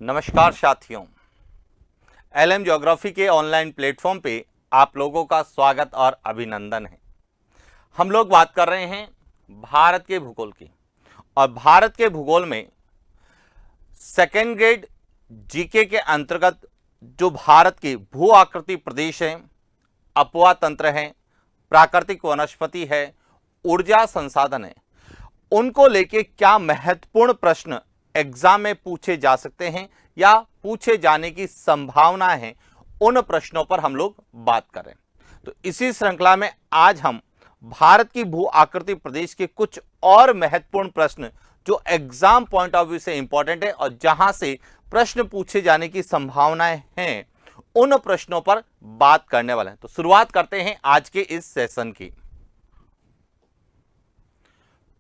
नमस्कार साथियों, LM geography के ऑनलाइन प्लेटफॉर्म पे आप लोगों का स्वागत और अभिनंदन है। हम लोग बात कर रहे हैं भारत के भूगोल की, और भारत के भूगोल में सेकेंड ग्रेड जीके के अंतर्गत जो भारत के भू आकृति प्रदेश हैं, अपवा तंत्र हैं, प्राकृतिक वनस्पति है, ऊर्जा संसाधन है, उनको लेके क्या महत्वपूर्ण प्रश्न एग्जाम में पूछे जा सकते हैं या पूछे जाने की संभावना है, उन प्रश्नों पर हम लोग बात करें। तो इसी श्रृंखला में आज हम भारत की भू आकृति प्रदेश के कुछ और महत्वपूर्ण प्रश्न जो एग्जाम पॉइंट ऑफ व्यू से इंपॉर्टेंट है और जहां से प्रश्न पूछे जाने की संभावनाएं हैं, उन प्रश्नों पर बात करने वाले हैं। तो शुरुआत करते हैं आज के इस सेशन की।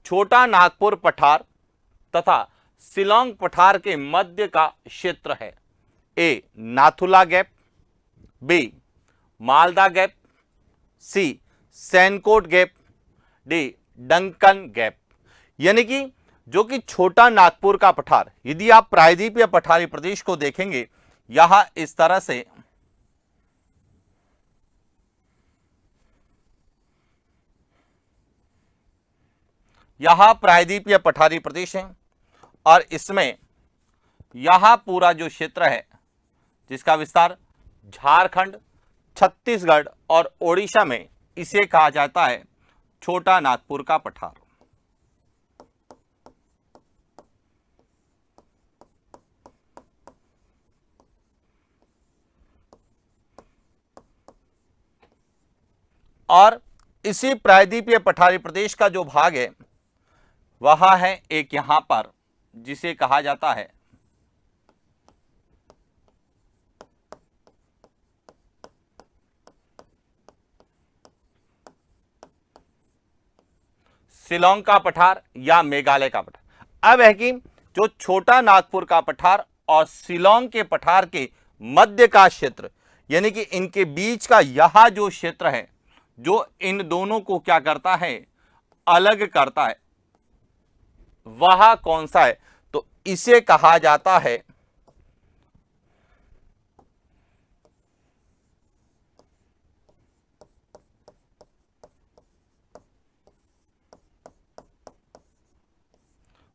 छोटा नागपुर पठार तथा शिलोंग पठार के मध्य का क्षेत्र है। A Nathula gap, B Malda gap, C सैनकोट गैप, डी डंकन गैप। यानी कि जो कि छोटा नागपुर का पठार, यदि आप प्रायद्वीप या पठारी प्रदेश को देखेंगे, यहां इस तरह से यहां प्रायद्वीप या पठारी प्रदेश है और इसमें यहां पूरा जो क्षेत्र है जिसका विस्तार झारखंड, छत्तीसगढ़ और ओडिशा में, इसे कहा जाता है छोटा नागपुर का पठार। और इसी प्रायद्वीपीय पठारी प्रदेश का जो भाग है वह है एक यहां पर जिसे कहा जाता है शिलोंग का पठार या मेघालय का पठार। अब है कि जो छोटा नागपुर का पठार और शिलोंग के पठार के मध्य का क्षेत्र, यानी कि इनके बीच का यह जो क्षेत्र है, जो इन दोनों को क्या करता है, अलग करता है, वह कौन सा है? तो इसे कहा जाता है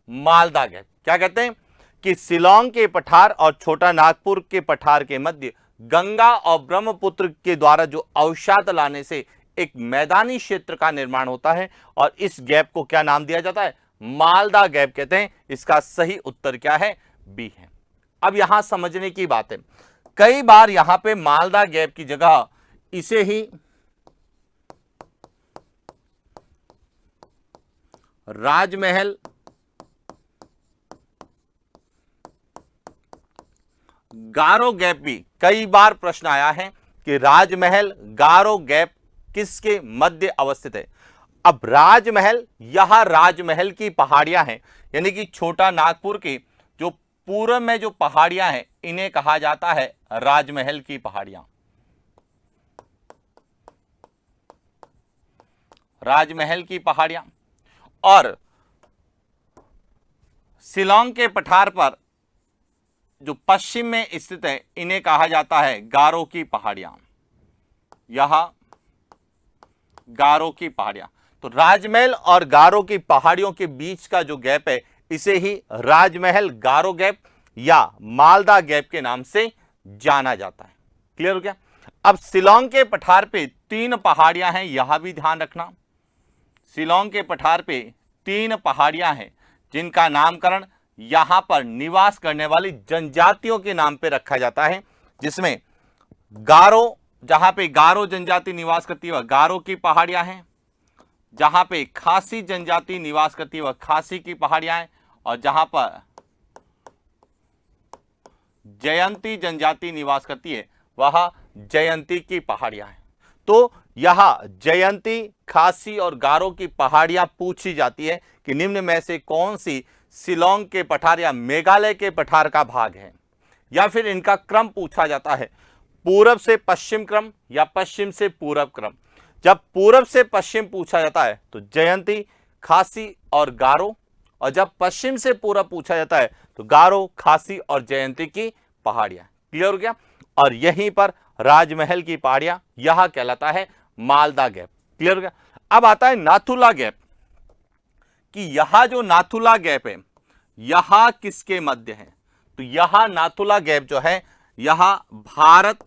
मालदा गैप। क्या कहते हैं कि शिलोंग के पठार और छोटा नागपुर के पठार के मध्य गंगा और ब्रह्मपुत्र के द्वारा जो अवसाद लाने से एक मैदानी क्षेत्र का निर्माण होता है और इस गैप को क्या नाम दिया जाता है? मालदा गैप कहते हैं। इसका सही उत्तर क्या है? बी है। अब यहां समझने की बात है, कई बार यहां पे मालदा गैप की जगह इसे ही राजमहल, गारो गैप भी कई बार प्रश्न आया है कि राजमहल, गारो गैप किसके मध्य अवस्थित है। अब राजमहल, यह राजमहल की पहाड़ियां हैं, यानी कि छोटा नागपुर के जो पूर्व में जो पहाड़ियां हैं, इन्हें कहा जाता है राजमहल की पहाड़ियां। राजमहल की पहाड़ियां। और शिलोंग के पठार पर जो पश्चिम में स्थित है, इन्हें कहा जाता है गारो की पहाड़ियां। यह गारो की पहाड़ियां। तो राजमहल और गारो की पहाड़ियों के बीच का जो गैप है, इसे ही राजमहल गारो गैप या मालदा गैप के नाम से जाना जाता है। क्लियर हो गया? अब शिलोंग के पठार पे 3 पहाड़ियां हैं, यह भी ध्यान रखना। शिलोंग के पठार पे 3 पहाड़ियां हैं जिनका नामकरण यहां पर निवास करने वाली जनजातियों के नाम पे रखा जाता है, जिसमें गारो, जहां पे गारो जनजाति निवास करती है वह गारो की पहाड़ियां हैं, जहां पे खासी जनजाति निवास करती है वह खासी की पहाड़ियां हैं, और जहां पर जयंती जनजाति निवास करती है वह जयंती की पहाड़ियां हैं। तो यह जयंती, खासी और गारो की पहाड़ियां पूछी जाती है कि निम्न में से कौन सी शिलोंग के पठार या मेघालय के पठार का भाग है, या फिर इनका क्रम पूछा जाता है, पूरब से पश्चिम क्रम या पश्चिम से पूरब क्रम। जब पूरब से पश्चिम पूछा जाता है तो जयंती, खासी और गारो, और जब पश्चिम से पूरा पूछा जाता है तो गारो, खासी और जयंती की पहाड़ियां। क्लियर हो गया। और यहीं पर राजमहल की पहाड़ियां, यह कहलाता है मालदा गैप। क्लियर हो गया। अब आता है नाथुला गैप कि यह जो नाथुला गैप है यह किसके मध्य है? तो यह नाथुला गैप जो है यह भारत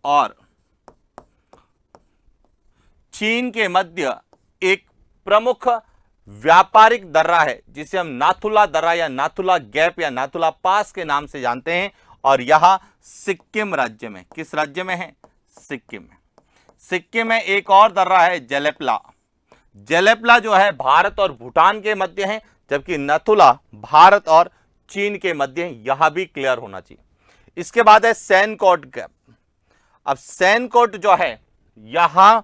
और चीन के मध्य एक प्रमुख व्यापारिक दर्रा है जिसे हम नाथुला दर्रा या नाथुला गैप या नाथुला पास के नाम से जानते हैं। और यह सिक्किम राज्य में, किस राज्य में है? सिक्किम में। सिक्किम में एक और दर्रा है जेलेपला। जेलेपला जो है भारत और भूटान के मध्य है, जबकि नाथुला भारत और चीन के मध्य है। यह भी क्लियर होना चाहिए। इसके बाद है सैनकोट गैप। अब सैनकोट जो है यहां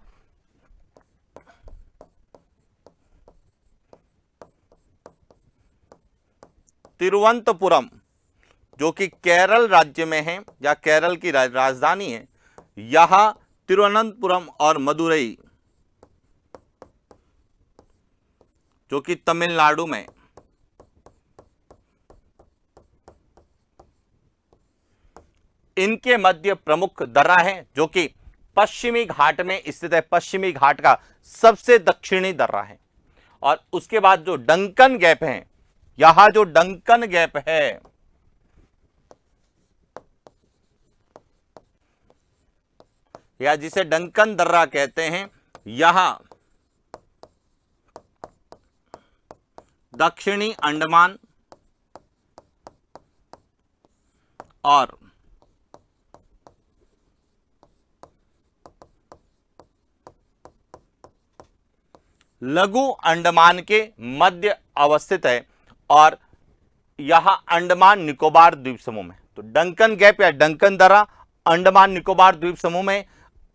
तिरुवनंतपुरम जो कि केरल राज्य में है या केरल की राजधानी है, यहां तिरुवनंतपुरम और मदुरई जो कि तमिलनाडु में, इनके मध्य प्रमुख दर्रा है जो कि पश्चिमी घाट में स्थित है। पश्चिमी घाट का सबसे दक्षिणी दर्रा है। और उसके बाद जो डंकन गैप है, यहां जो डंकन गैप है या जिसे डंकन दर्रा कहते हैं, यहां दक्षिणी अंडमान और लघु अंडमान के मध्य अवस्थित है और यह अंडमान निकोबार द्वीप समूह में। तो डंकन गैप या डंकन दर्रा अंडमान निकोबार द्वीप समूह में,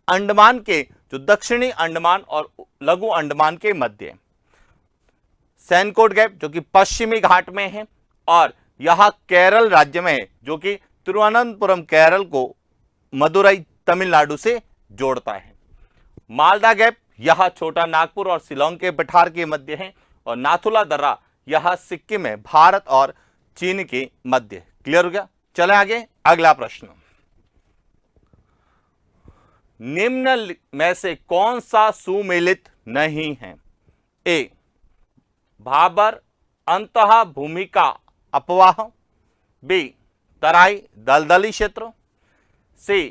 अंडमान के जो दक्षिणी अंडमान और लघु अंडमान के मध्य। सैनकोट गैप जो कि पश्चिमी घाट में है और यह केरल राज्य में है, जो कि तिरुवनंतपुरम केरल को मदुरई तमिलनाडु से जोड़ता है। मालदा गैप यह छोटा नागपुर और शिलोंग के पठार के मध्य है। और नाथुला दर्रा यह सिक्किम में भारत और चीन के मध्य। क्लियर हो गया। चले आगे, अगला प्रश्न। निम्न में से कौन सा सुमेलित नहीं है? ए भाबर अंतः भूमि का अपवाह, बी तराई दलदली क्षेत्र, सी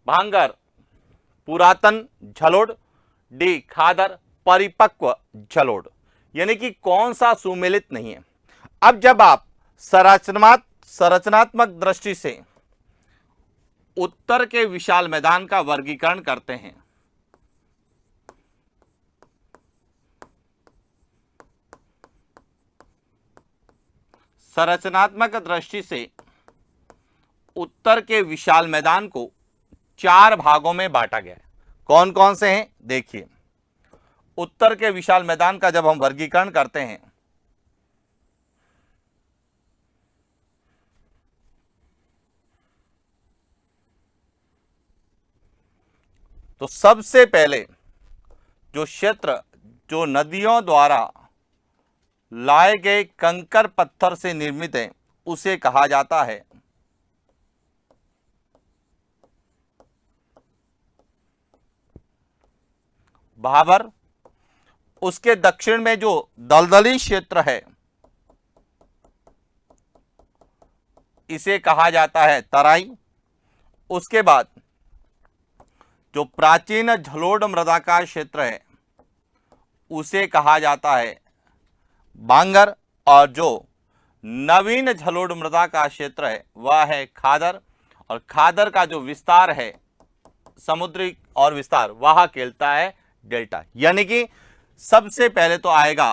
भांगर पुरातन झलोड़, डी खादर परिपक्व झलोड़। यानी कि कौन सा सुमेलित नहीं है। अब जब आप संरचनात्मक दृष्टि से उत्तर के विशाल मैदान का वर्गीकरण करते हैं, संरचनात्मक दृष्टि से उत्तर के विशाल मैदान को 4 भागों में बांटा गया है। कौन कौन से हैं? देखिए, उत्तर के विशाल मैदान का जब हम वर्गीकरण करते हैं तो सबसे पहले जो क्षेत्र जो नदियों द्वारा लाए गए कंकर पत्थर से निर्मित है उसे कहा जाता है भाबर। उसके दक्षिण में जो दलदली क्षेत्र है इसे कहा जाता है तराई। उसके बाद जो प्राचीन झलोड़ मृदा का क्षेत्र है उसे कहा जाता है बांगर। और जो नवीन झलोड़ मृदा का क्षेत्र है वह है खादर। और खादर का जो विस्तार है समुद्री और विस्तार वह कहलाता है डेल्टा। यानी कि सबसे पहले तो आएगा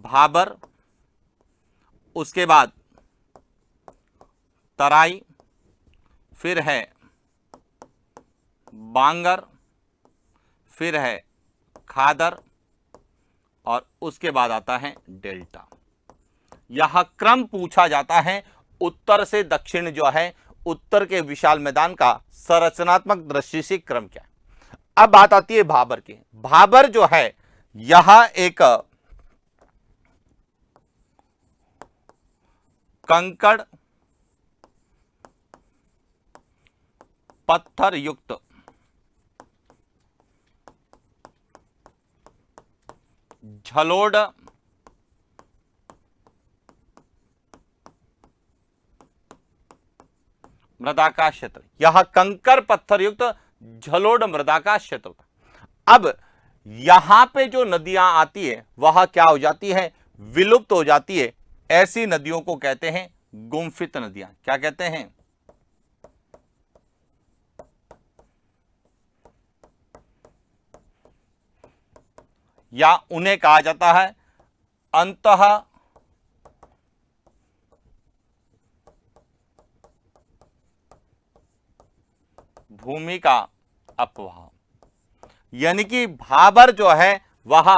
भाबर, उसके बाद तराई, फिर है बांगर, फिर है खादर और उसके बाद आता है डेल्टा। यह क्रम पूछा जाता है उत्तर से दक्षिण जो है उत्तर के विशाल मैदान का संरचनात्मक दृष्टि से क्रम क्या है। अब बात आती है भाबर की। भाबर जो है यह एक कंकड़ पत्थर युक्त झलोड़ मृदा का क्षेत्र, यह कंकर पत्थर युक्त झलोड़ मृदा का क्षेत्र था। अब यहां पे जो नदियां आती है वह क्या हो जाती है, विलुप्त हो जाती है। ऐसी नदियों को कहते हैं गुम्फित नदियां। क्या कहते हैं, या उन्हें कहा जाता है अंतः भूमि का अपवाह। यानी कि भाबर जो है वह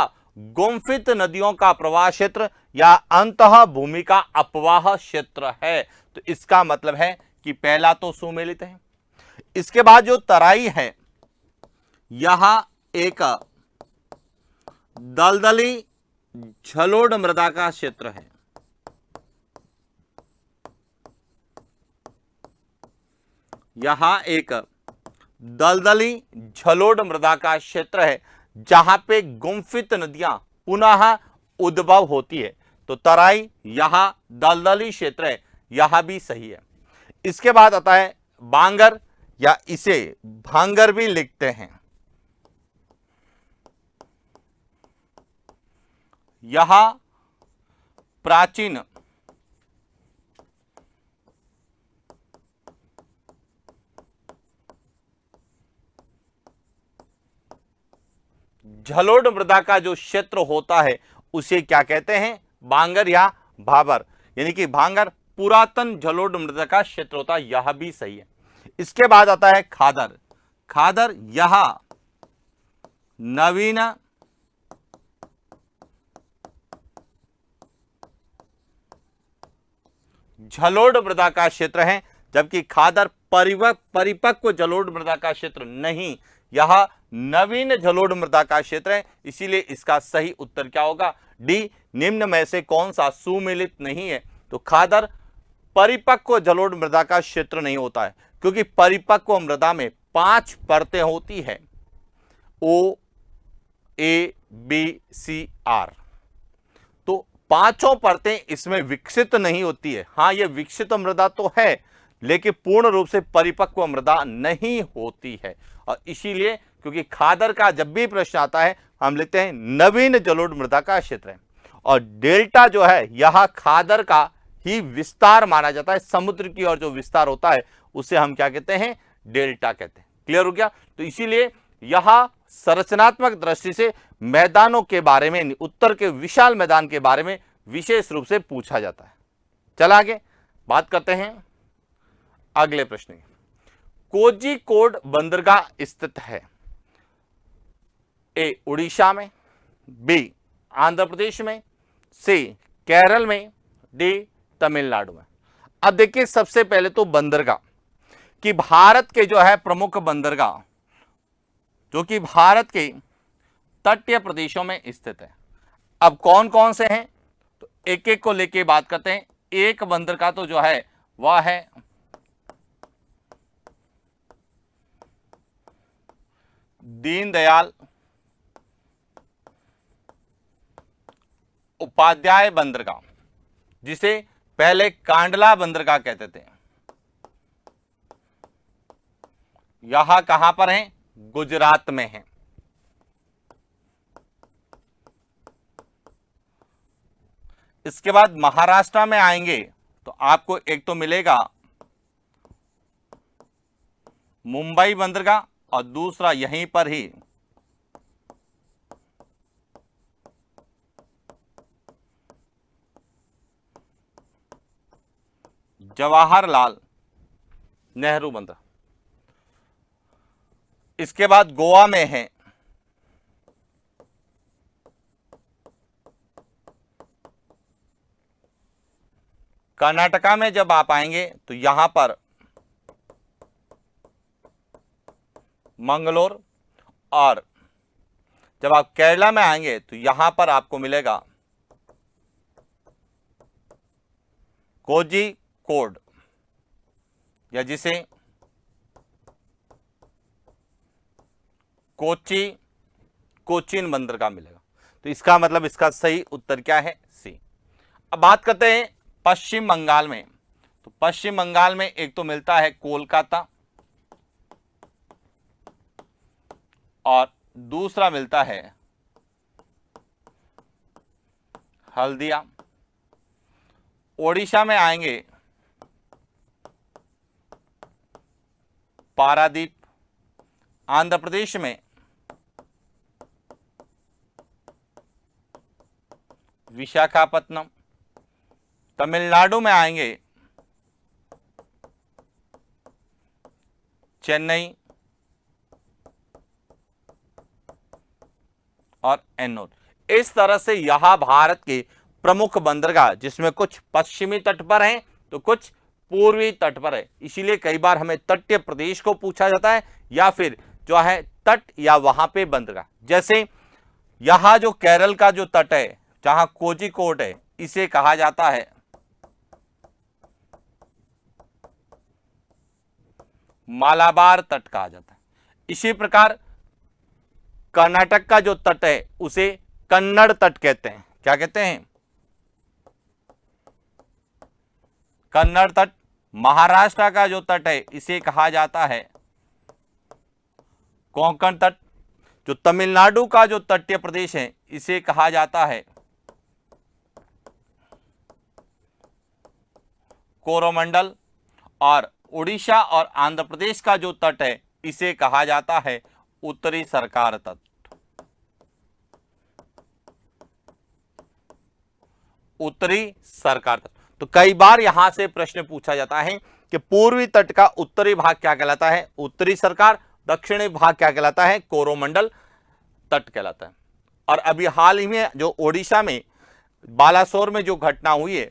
गुम्फित नदियों का प्रवाह क्षेत्र या अंतः भूमि का अपवाह क्षेत्र है। तो इसका मतलब है कि पहला तो सुमेलित है। इसके बाद जो तराई है यह एक दलदली झलोड़ मृदा का क्षेत्र है। यहां एक दलदली झलोड़ मृदा का क्षेत्र है जहां पे गुम्फित नदियां पुनः उद्भव होती है। तो तराई यहां दलदली क्षेत्र है, यह भी सही है। इसके बाद आता है बांगर, या इसे भांगर भी लिखते हैं। यह प्राचीन झलोड़ मृदा का जो क्षेत्र होता है उसे क्या कहते हैं, बांगर या भाबर। यानी कि भांगर पुरातन झलोड़ मृदा का क्षेत्र होता है, यह भी सही है। इसके बाद आता है खादर। खादर यह नवीन झलोड़ मृदा का क्षेत्र है, जबकि खादर परिपक्व झलोड़ मृदा का क्षेत्र नहीं, यह नवीन झलोड़ मृदा का क्षेत्र है। इसीलिए इसका सही उत्तर क्या होगा, डी। निम्न में से कौन सा सुमेलित नहीं है, तो खादर परिपक्व झलोड़ मृदा का क्षेत्र नहीं होता है, क्योंकि परिपक्व मृदा में 5 परतें होती है, ओ ए बी सी आर। तो पांचों परतें इसमें विकसित नहीं होती है। हाँ, ये विकसित मृदा तो है लेकिन पूर्ण रूप से परिपक्व मृदा नहीं होती है। और इसीलिए क्योंकि खादर का जब भी प्रश्न आता है हम लिखते हैं नवीन जलोढ़ मृदा का क्षेत्र है। और डेल्टा जो है यह खादर का ही विस्तार माना जाता है। समुद्र की ओर जो विस्तार होता है उसे हम क्या कहते हैं, डेल्टा कहते हैं। क्लियर हो गया। तो इसीलिए यह संरचनात्मक दृष्टि से मैदानों के बारे में, उत्तर के विशाल मैदान के बारे में विशेष रूप से पूछा जाता है। चल आगे बात करते हैं अगले प्रश्न की। कोझिकोड बंदरगाह स्थित है, ए उड़ीसा में, बी आंध्र प्रदेश में, सी केरल में, डी तमिलनाडु में। अब देखिए सबसे पहले तो बंदरगाह कि भारत के जो है प्रमुख बंदरगाह जो कि भारत के तटीय प्रदेशों में स्थित है। अब कौन कौन से हैं, तो एक एक को लेके बात करते हैं। एक बंदरगाह तो जो है वह है दीनदयाल उपाध्याय बंदरगाह, जिसे पहले कांडला बंदरगाह कहते थे। यह कहां पर है, गुजरात में है। इसके बाद महाराष्ट्र में आएंगे तो आपको एक तो मिलेगा मुंबई बंदरगाह और दूसरा यहीं पर ही जवाहरलाल नेहरू बंदरगाह। इसके बाद गोवा में है कर्नाटका में जब आप आएंगे तो यहां पर मंगलोर, और जब आप केरला में आएंगे तो यहां पर आपको मिलेगा कोझिकोड, या जिसे कोचीन बंदरगाह मिलेगा। तो इसका मतलब इसका सही उत्तर क्या है? सी। अब बात करते हैं पश्चिम बंगाल में। तो पश्चिम बंगाल में एक तो मिलता है कोलकाता और दूसरा मिलता है हल्दिया। ओडिशा में आएंगे पारादीप। आंध्र प्रदेश में विशाखापत्तनम। तमिलनाडु में आएंगे चेन्नई और एन्नोर। इस तरह से यहां भारत के प्रमुख बंदरगाह, जिसमें कुछ पश्चिमी तट पर हैं तो कुछ पूर्वी तट पर है। इसीलिए कई बार हमें तटीय प्रदेश को पूछा जाता है या फिर जो है तट या वहां पे बंदरगाह। जैसे यहां जो केरल का जो तट है जहां कोझिकोड है, इसे कहा जाता है मालाबार तट कहा जाता है। इसी प्रकार कर्नाटक का जो तट है उसे कन्नड़ तट कहते हैं। क्या कहते हैं? कन्नड़ तट। महाराष्ट्र का जो तट है इसे कहा जाता है कोंकण तट। जो तमिलनाडु का जो तटीय प्रदेश है इसे कहा जाता है कोरोमंडल। और उड़ीसा और आंध्र प्रदेश का जो तट है इसे कहा जाता है उत्तरी सरकार तट। उत्तरी सरकार तट। तो कई बार यहां से प्रश्न पूछा जाता है कि पूर्वी तट का उत्तरी भाग क्या कहलाता है? उत्तरी सरकार। दक्षिणी भाग क्या कहलाता है? कोरोमंडल तट कहलाता है। और अभी हाल ही में जो ओडिशा में बालासोर में जो घटना हुई है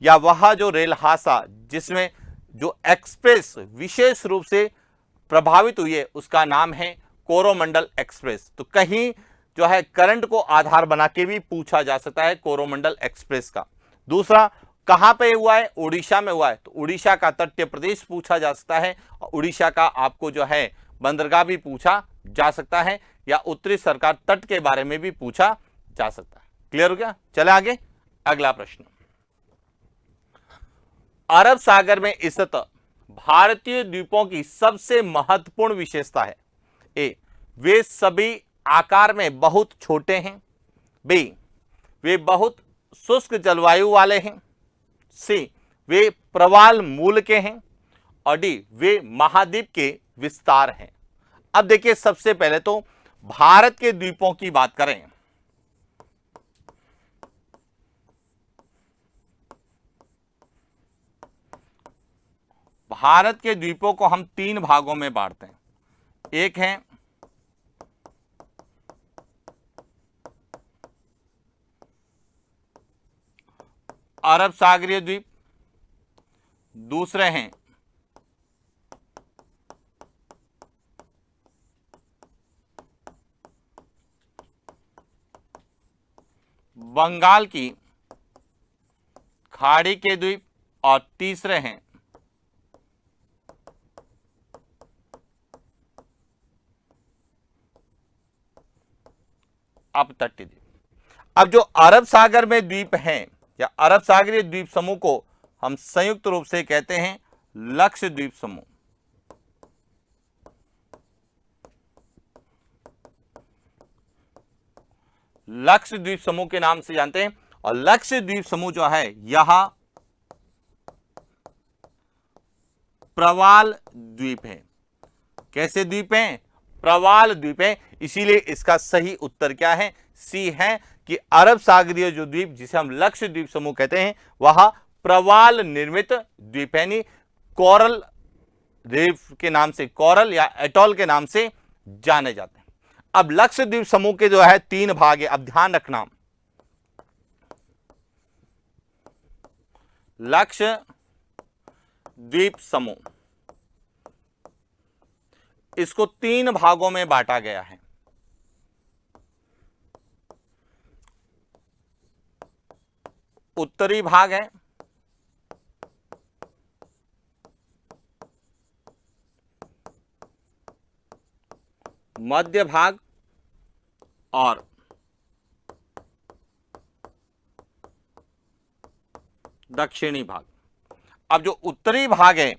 वह जो रेल हादसा जिसमें जो एक्सप्रेस विशेष रूप से प्रभावित हुई है उसका नाम है कोरोमंडल एक्सप्रेस। तो कहीं जो है करंट को आधार बना के भी पूछा जा सकता है कोरोमंडल एक्सप्रेस का। दूसरा कहां पे हुआ है? उड़ीसा में हुआ है। तो उड़ीसा का तटीय प्रदेश पूछा जा सकता है और उड़ीसा का आपको जो है बंदरगाह भी पूछा जा सकता है या उत्तरी सरकार तट के बारे में भी पूछा जा सकता है। क्लियर हो गया? चले आगे। अगला प्रश्न, अरब सागर में स्थित भारतीय द्वीपों की सबसे महत्वपूर्ण विशेषता है? ए, वे सभी आकार में बहुत छोटे हैं। बी, वे बहुत शुष्क जलवायु वाले हैं। सी, वे प्रवाल मूल के हैं। और डी, वे महाद्वीप के विस्तार हैं। अब देखिए सबसे पहले तो भारत के द्वीपों की बात करें। भारत के द्वीपों को हम तीन भागों में बांटते हैं। एक है अरब सागरीय द्वीप, दूसरे हैं बंगाल की खाड़ी के द्वीप और तीसरे हैं अपतटीय द्वीप। अब जो अरब सागर में द्वीप हैं या अरब सागरीय द्वीप समूह को हम संयुक्त रूप से कहते हैं लक्षद्वीप समूह। लक्षद्वीप समूह के नाम से जानते हैं। और लक्षद्वीप समूह जो है यह प्रवाल द्वीप है। कैसे द्वीप हैं? प्रवाल द्वीप है। इसीलिए इसका सही उत्तर क्या है? सी है कि अरब सागरीय जो द्वीप जिसे हम लक्षद्वीप समूह कहते हैं वह प्रवाल निर्मित द्वीप है, यानी कोरल रीफ के नाम से, कोरल या एटॉल के नाम से जाने जाते हैं। अब लक्षद्वीप समूह के जो है तीन भाग है। अब ध्यान रखना, लक्षद्वीप समूह इसको 3 भागों में बांटा गया है। उत्तरी भाग है, मध्य भाग और दक्षिणी भाग। अब जो उत्तरी भाग है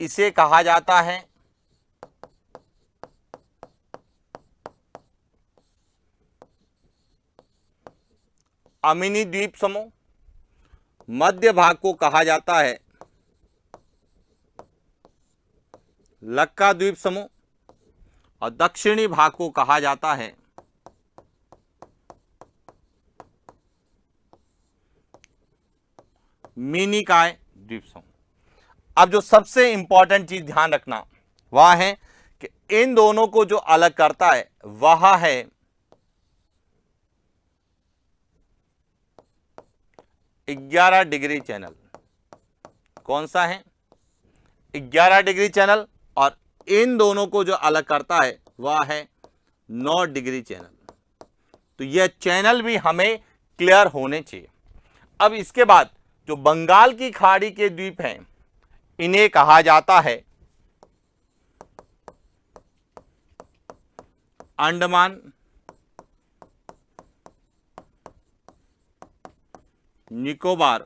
इसे कहा जाता है अमीनी द्वीप समूह, मध्य भाग को कहा जाता है लक्का द्वीप समूह और दक्षिणी भाग को कहा जाता है मिनिकॉय द्वीप समूह। अब जो सबसे इंपॉर्टेंट चीज ध्यान रखना वह है कि इन दोनों को जो अलग करता है वह है 11 डिग्री चैनल। कौन सा है? 11 डिग्री चैनल। और इन दोनों को जो अलग करता है वह है 9 डिग्री चैनल। तो यह चैनल भी हमें क्लियर होने चाहिए। अब इसके बाद जो बंगाल की खाड़ी के द्वीप हैं इन्हें कहा जाता है अंडमान निकोबार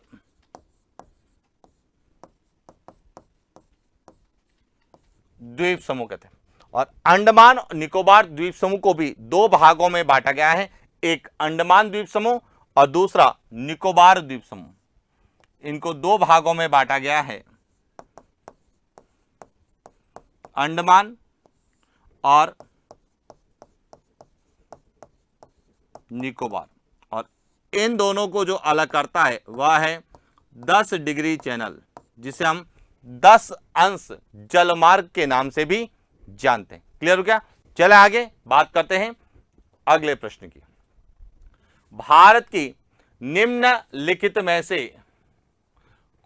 द्वीप समूह कहते हैं। और अंडमान निकोबार द्वीप समूह को भी 2 भागों में बांटा गया है, एक अंडमान द्वीप समूह और दूसरा निकोबार द्वीप समूह। इनको 2 भागों में बांटा गया है, अंडमान और निकोबार। और इन दोनों को जो अलग करता है वह है 10 डिग्री चैनल, जिसे हम 10 अंश जलमार्ग के नाम से भी जानते हैं। क्लियर हो गया? चले आगे बात करते हैं अगले प्रश्न की। भारत की निम्नलिखित में से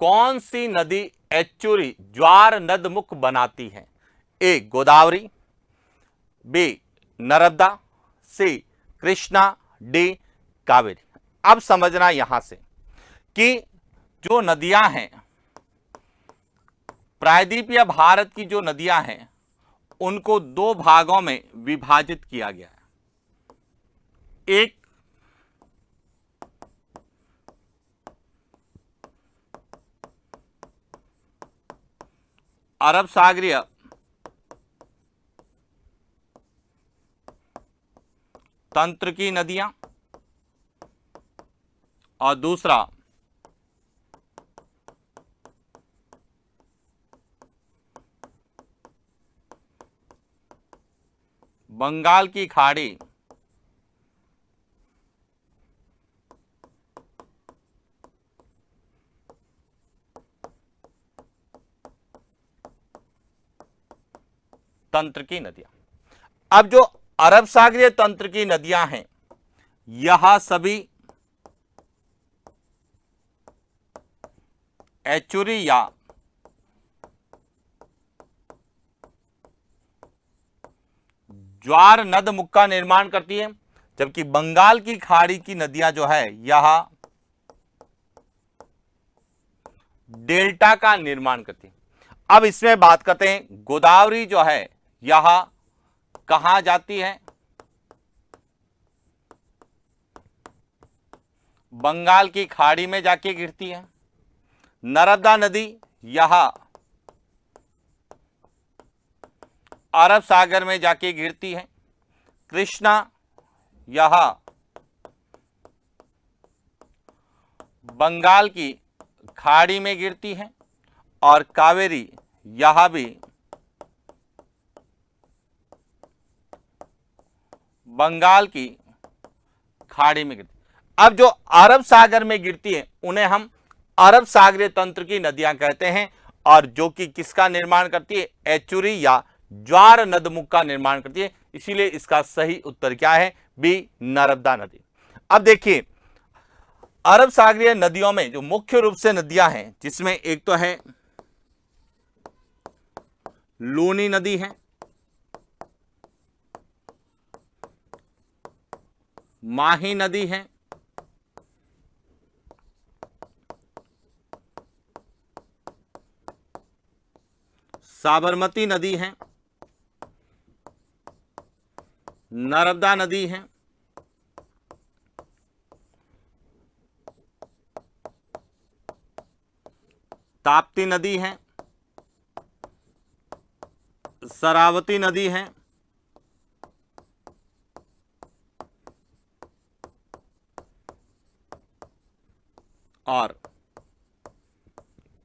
कौन सी नदी एचुरी ज्वार नदमुख बनाती है? ए गोदावरी, बी नर्मदा, सी कृष्णा, डी कावेरी। अब समझना यहां से कि जो नदियां हैं प्रायद्वीपीय भारत की, जो नदियां हैं उनको 2 भागों में विभाजित किया गया है। एक अरब सागरीय तंत्र की नदियां और दूसरा बंगाल की खाड़ी तंत्र की नदियां। अब जो अरब सागरीय तंत्र की नदियां हैं यह सभी एचुरी या ज्वार नदमुख का निर्माण करती है, जबकि बंगाल की खाड़ी की नदियां जो है यह डेल्टा का निर्माण करती है। अब इसमें बात करते हैं गोदावरी जो है यह कहां जाती है? बंगाल की खाड़ी में जाके गिरती है। नर्मदा नदी यह अरब सागर में जाके गिरती है। कृष्णा यह बंगाल की खाड़ी में गिरती है और कावेरी यह भी बंगाल की खाड़ी में गिरती है। अब जो अरब सागर में गिरती है उन्हें हम अरब सागरीय तंत्र की नदियां कहते हैं, और जो कि किसका निर्माण करती है? एचुरी या ज्वार नदमुख का निर्माण करती है। इसीलिए इसका सही उत्तर क्या है? बी नर्मदा नदी। अब देखिए अरब सागरीय नदियों में जो मुख्य रूप से नदियां हैं जिसमें एक तो है लूनी नदी है, माही नदी है, साबरमती नदी है, नर्मदा नदी है, ताप्ती नदी है, शरावती नदी है, और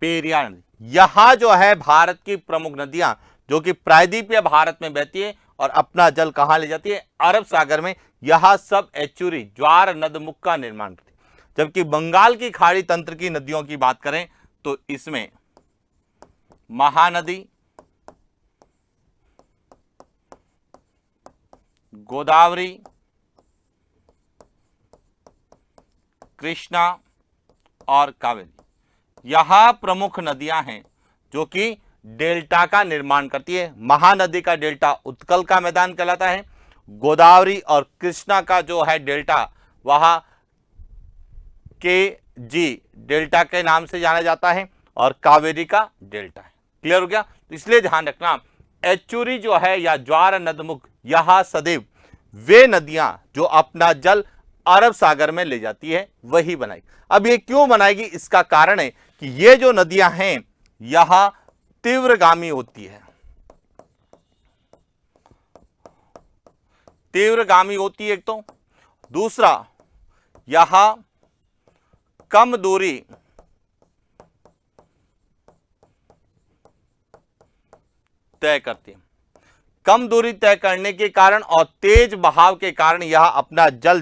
पेरियार नदी। यहां जो है भारत की प्रमुख नदियां जो कि प्रायद्वीपीय भारत में बहती है और अपना जल कहां ले जाती है, अरब सागर में। यह सब एचुरी ज्वार नदमुख का निर्माण करती है। जबकि बंगाल की खाड़ी तंत्र की नदियों की बात करें तो इसमें महानदी, गोदावरी, कृष्णा और कावेरी यह प्रमुख नदियां हैं जो कि डेल्टा का निर्माण करती है। महानदी का डेल्टा उत्कल का मैदान कहलाता है, गोदावरी और कृष्णा का जो है डेल्टा वह के जी डेल्टा के नाम से जाना जाता है, और कावेरी का डेल्टा है। क्लियर हो गया? तो इसलिए ध्यान रखना, एचुरी जो है या ज्वार नदमुख यह सदैव वे नदियां जो अपना जल अरब सागर में ले जाती है वही बनाएगी। अब ये क्यों बनाएगी, इसका कारण है कि ये जो नदियां हैं यह तीव्रगामी होती है, तीव्रगामी होती है एक तो, दूसरा यह कम दूरी तय करती है। कम दूरी तय करने के कारण और तेज बहाव के कारण यह अपना जल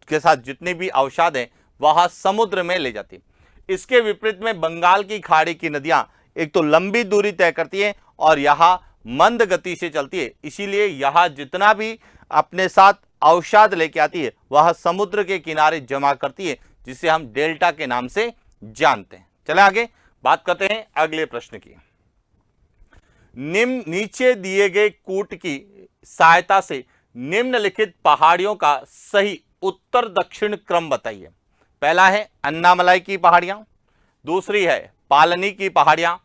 के साथ जितने भी अवसाद हैं वह समुद्र में ले जाती है। इसके विपरीत में बंगाल की खाड़ी की नदियां एक तो लंबी दूरी तय करती है और यह मंद गति से चलती है, इसीलिए यह जितना भी अपने साथ अवसाद लेके आती है वह समुद्र के किनारे जमा करती है, जिसे हम डेल्टा के नाम से जानते हैं। चले आगे बात करते हैं अगले प्रश्न की। नीचे दिए गए कूट की सहायता से निम्नलिखित पहाड़ियों का सही उत्तर दक्षिण क्रम बताइए। पहला है अन्नामलाई की पहाड़ियां, दूसरी है पालनी की पहाड़ियां,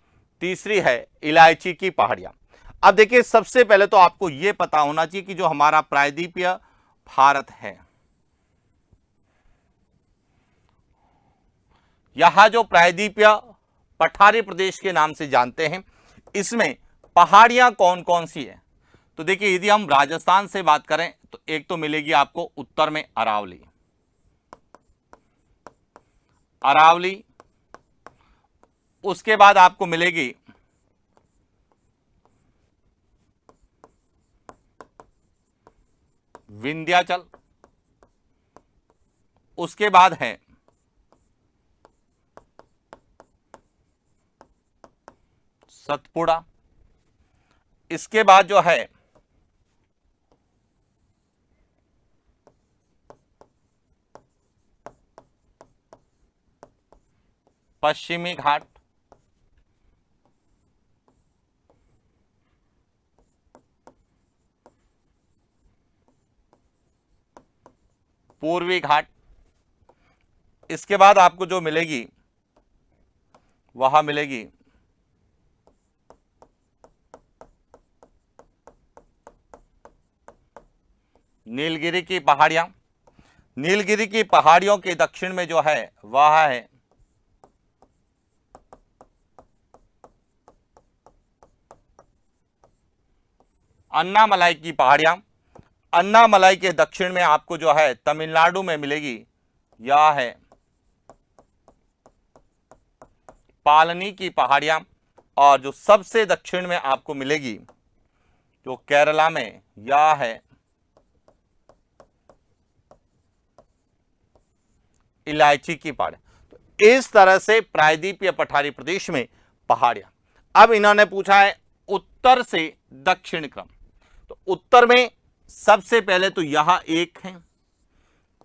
तीसरी है इलायची की पहाड़ियां। अब देखिए, सबसे पहले तो आपको यह पता होना चाहिए कि जो हमारा प्रायद्वीपीय भारत है, यहां जो प्रायद्वीपीय पठारी प्रदेश के नाम से जानते हैं, इसमें पहाड़ियां कौन कौन सी है। तो देखिए, यदि हम राजस्थान से बात करें तो एक तो मिलेगी आपको उत्तर में अरावली, अरावली, उसके बाद आपको मिलेगी विंध्याचल, उसके बाद है सतपुड़ा, इसके बाद जो है पश्चिमी घाट, पूर्वी घाट, इसके बाद आपको जो मिलेगी वहां मिलेगी नीलगिरी की पहाड़ियां। नीलगिरी की पहाड़ियों के दक्षिण में जो है वह है अन्नामलाई की पहाड़ियां। अन्नामलाई के दक्षिण में आपको जो है तमिलनाडु में मिलेगी, यह है पालनी की पहाड़ियां। और जो सबसे दक्षिण में आपको मिलेगी जो केरला में, यह है इलायची की पहाड़ियां। तो इस तरह से प्रायद्वीपीय पठारी प्रदेश में पहाड़ियां। अब इन्होंने पूछा है उत्तर से दक्षिण क्रम। तो उत्तर में सबसे पहले तो यह एक है,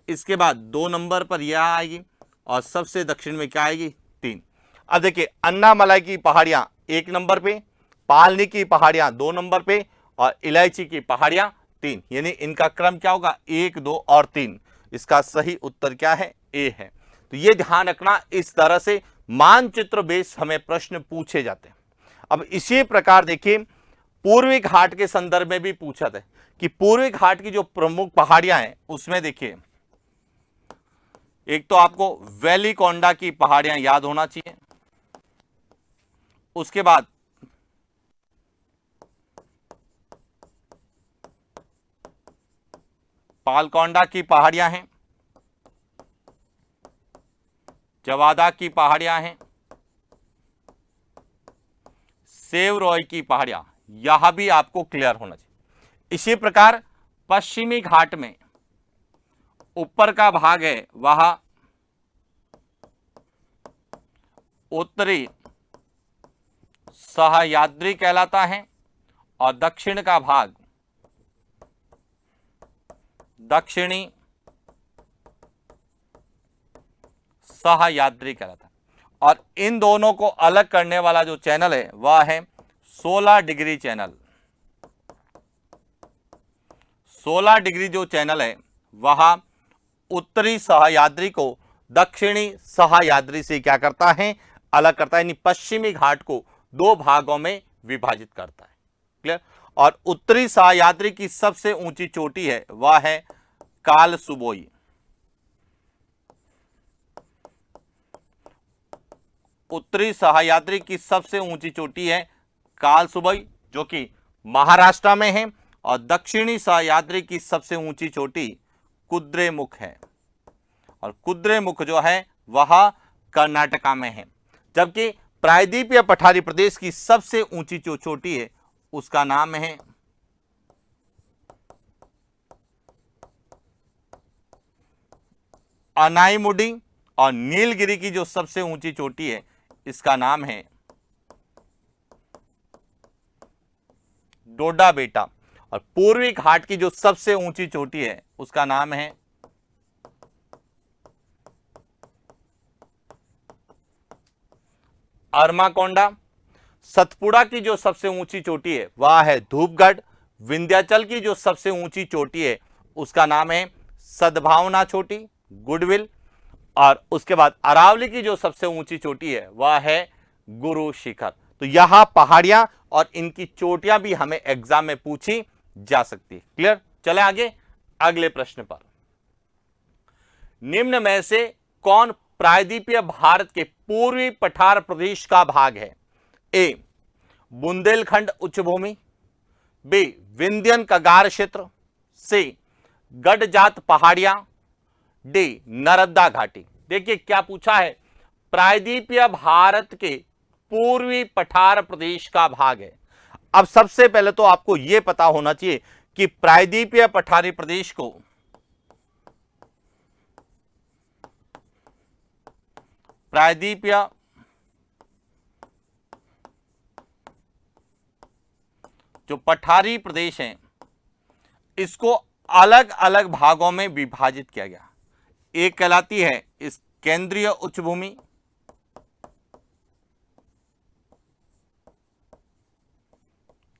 इसके बाद 2 नंबर पर यह आएगी और सबसे दक्षिण में क्या आएगी, 3। अब देखिए, अन्नामलाई की पहाड़ियां 1 नंबर पे, पालनी की पहाड़ियां 2 नंबर पे और इलायची की पहाड़ियां 3, यानी इनका क्रम क्या होगा, 1, 2 और 3। इसका सही उत्तर क्या है? ए है। तो ये ध्यान रखना, इस तरह से मानचित्र बेस हमें प्रश्न पूछे जाते हैं। अब इसी प्रकार देखिए, पूर्वी घाट के संदर्भ में भी पूछा था कि पूर्वी घाट की जो प्रमुख पहाड़ियां हैं उसमें देखिए, एक तो आपको वेलिकोंडा की पहाड़ियां याद होना चाहिए, उसके बाद पालकोंडा की पहाड़ियां हैं, जवादा की पहाड़ियां हैं, सेवरॉय की पहाड़ियां, यह भी आपको क्लियर होना चाहिए। इसी प्रकार पश्चिमी घाट में ऊपर का भाग है वह उत्तरी सह्याद्री कहलाता है और दक्षिण का भाग दक्षिणी सह्याद्री कहलाता है। और इन दोनों को अलग करने वाला जो चैनल है वह है 16 डिग्री चैनल। 16 डिग्री जो चैनल है वह उत्तरी सह्याद्री को दक्षिणी सह्याद्री से क्या करता है? अलग करता है, यानी पश्चिमी घाट को दो भागों में विभाजित करता है। क्लियर? और उत्तरी सह्याद्री की सबसे ऊंची चोटी है वह है कालसुबोई। उत्तरी सह्याद्री की सबसे ऊंची चोटी है कालसुबोई, जो कि महाराष्ट्र में है, और दक्षिणी सह्याद्री की सबसे ऊंची चोटी कुद्रेमुख है, और कुद्रेमुख जो है वह कर्नाटका में है। जबकि प्रायद्वीपीय पठारी प्रदेश की सबसे ऊंची जो चोटी है उसका नाम है अनाईमुडी, और नीलगिरी की जो सबसे ऊंची चोटी है इसका नाम है डोडा बेटा, और पूर्वी घाट की जो सबसे ऊंची चोटी है उसका नाम है अरमाकोंडा। सतपुड़ा की जो सबसे ऊंची चोटी है वह है धूपगढ़। विंध्याचल की जो सबसे ऊंची चोटी है उसका नाम है सद्भावना चोटी, गुडविल। और उसके बाद अरावली की जो सबसे ऊंची चोटी है वह है गुरु शिखर। तो यहां पहाड़ियां और इनकी चोटियां भी हमें एग्जाम में पूछी जा सकती है। क्लियर? चले आगे अगले प्रश्न पर। निम्न में से कौन प्रायद्वीपीय भारत के पूर्वी पठार प्रदेश का भाग है? ए बुंदेलखंड उच्चभूमि, बी विंध्यन कगार क्षेत्र, सी गडजात पहाड़ियां, डी नर्मदा घाटी। देखिए क्या पूछा है, प्रायद्वीपीय भारत के पूर्वी पठार प्रदेश का भाग है। अब सबसे पहले तो आपको यह पता होना चाहिए कि प्रायद्वीपीय पठारी प्रदेश को प्रायद्वीपीय जो पठारी प्रदेश हैं इसको अलग अलग भागों में विभाजित किया गया। एक कहलाती है इस केंद्रीय उच्चभूमि,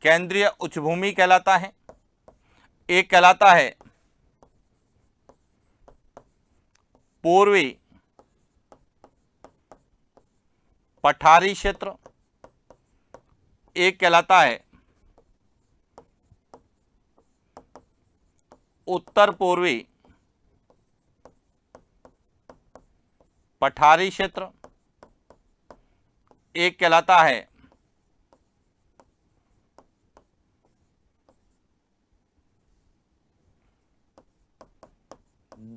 केंद्रीय उच्चभूमि कहलाता है। एक कहलाता है पूर्वी पठारी क्षेत्र, एक कहलाता है उत्तर पूर्वी पठारी क्षेत्र, एक कहलाता है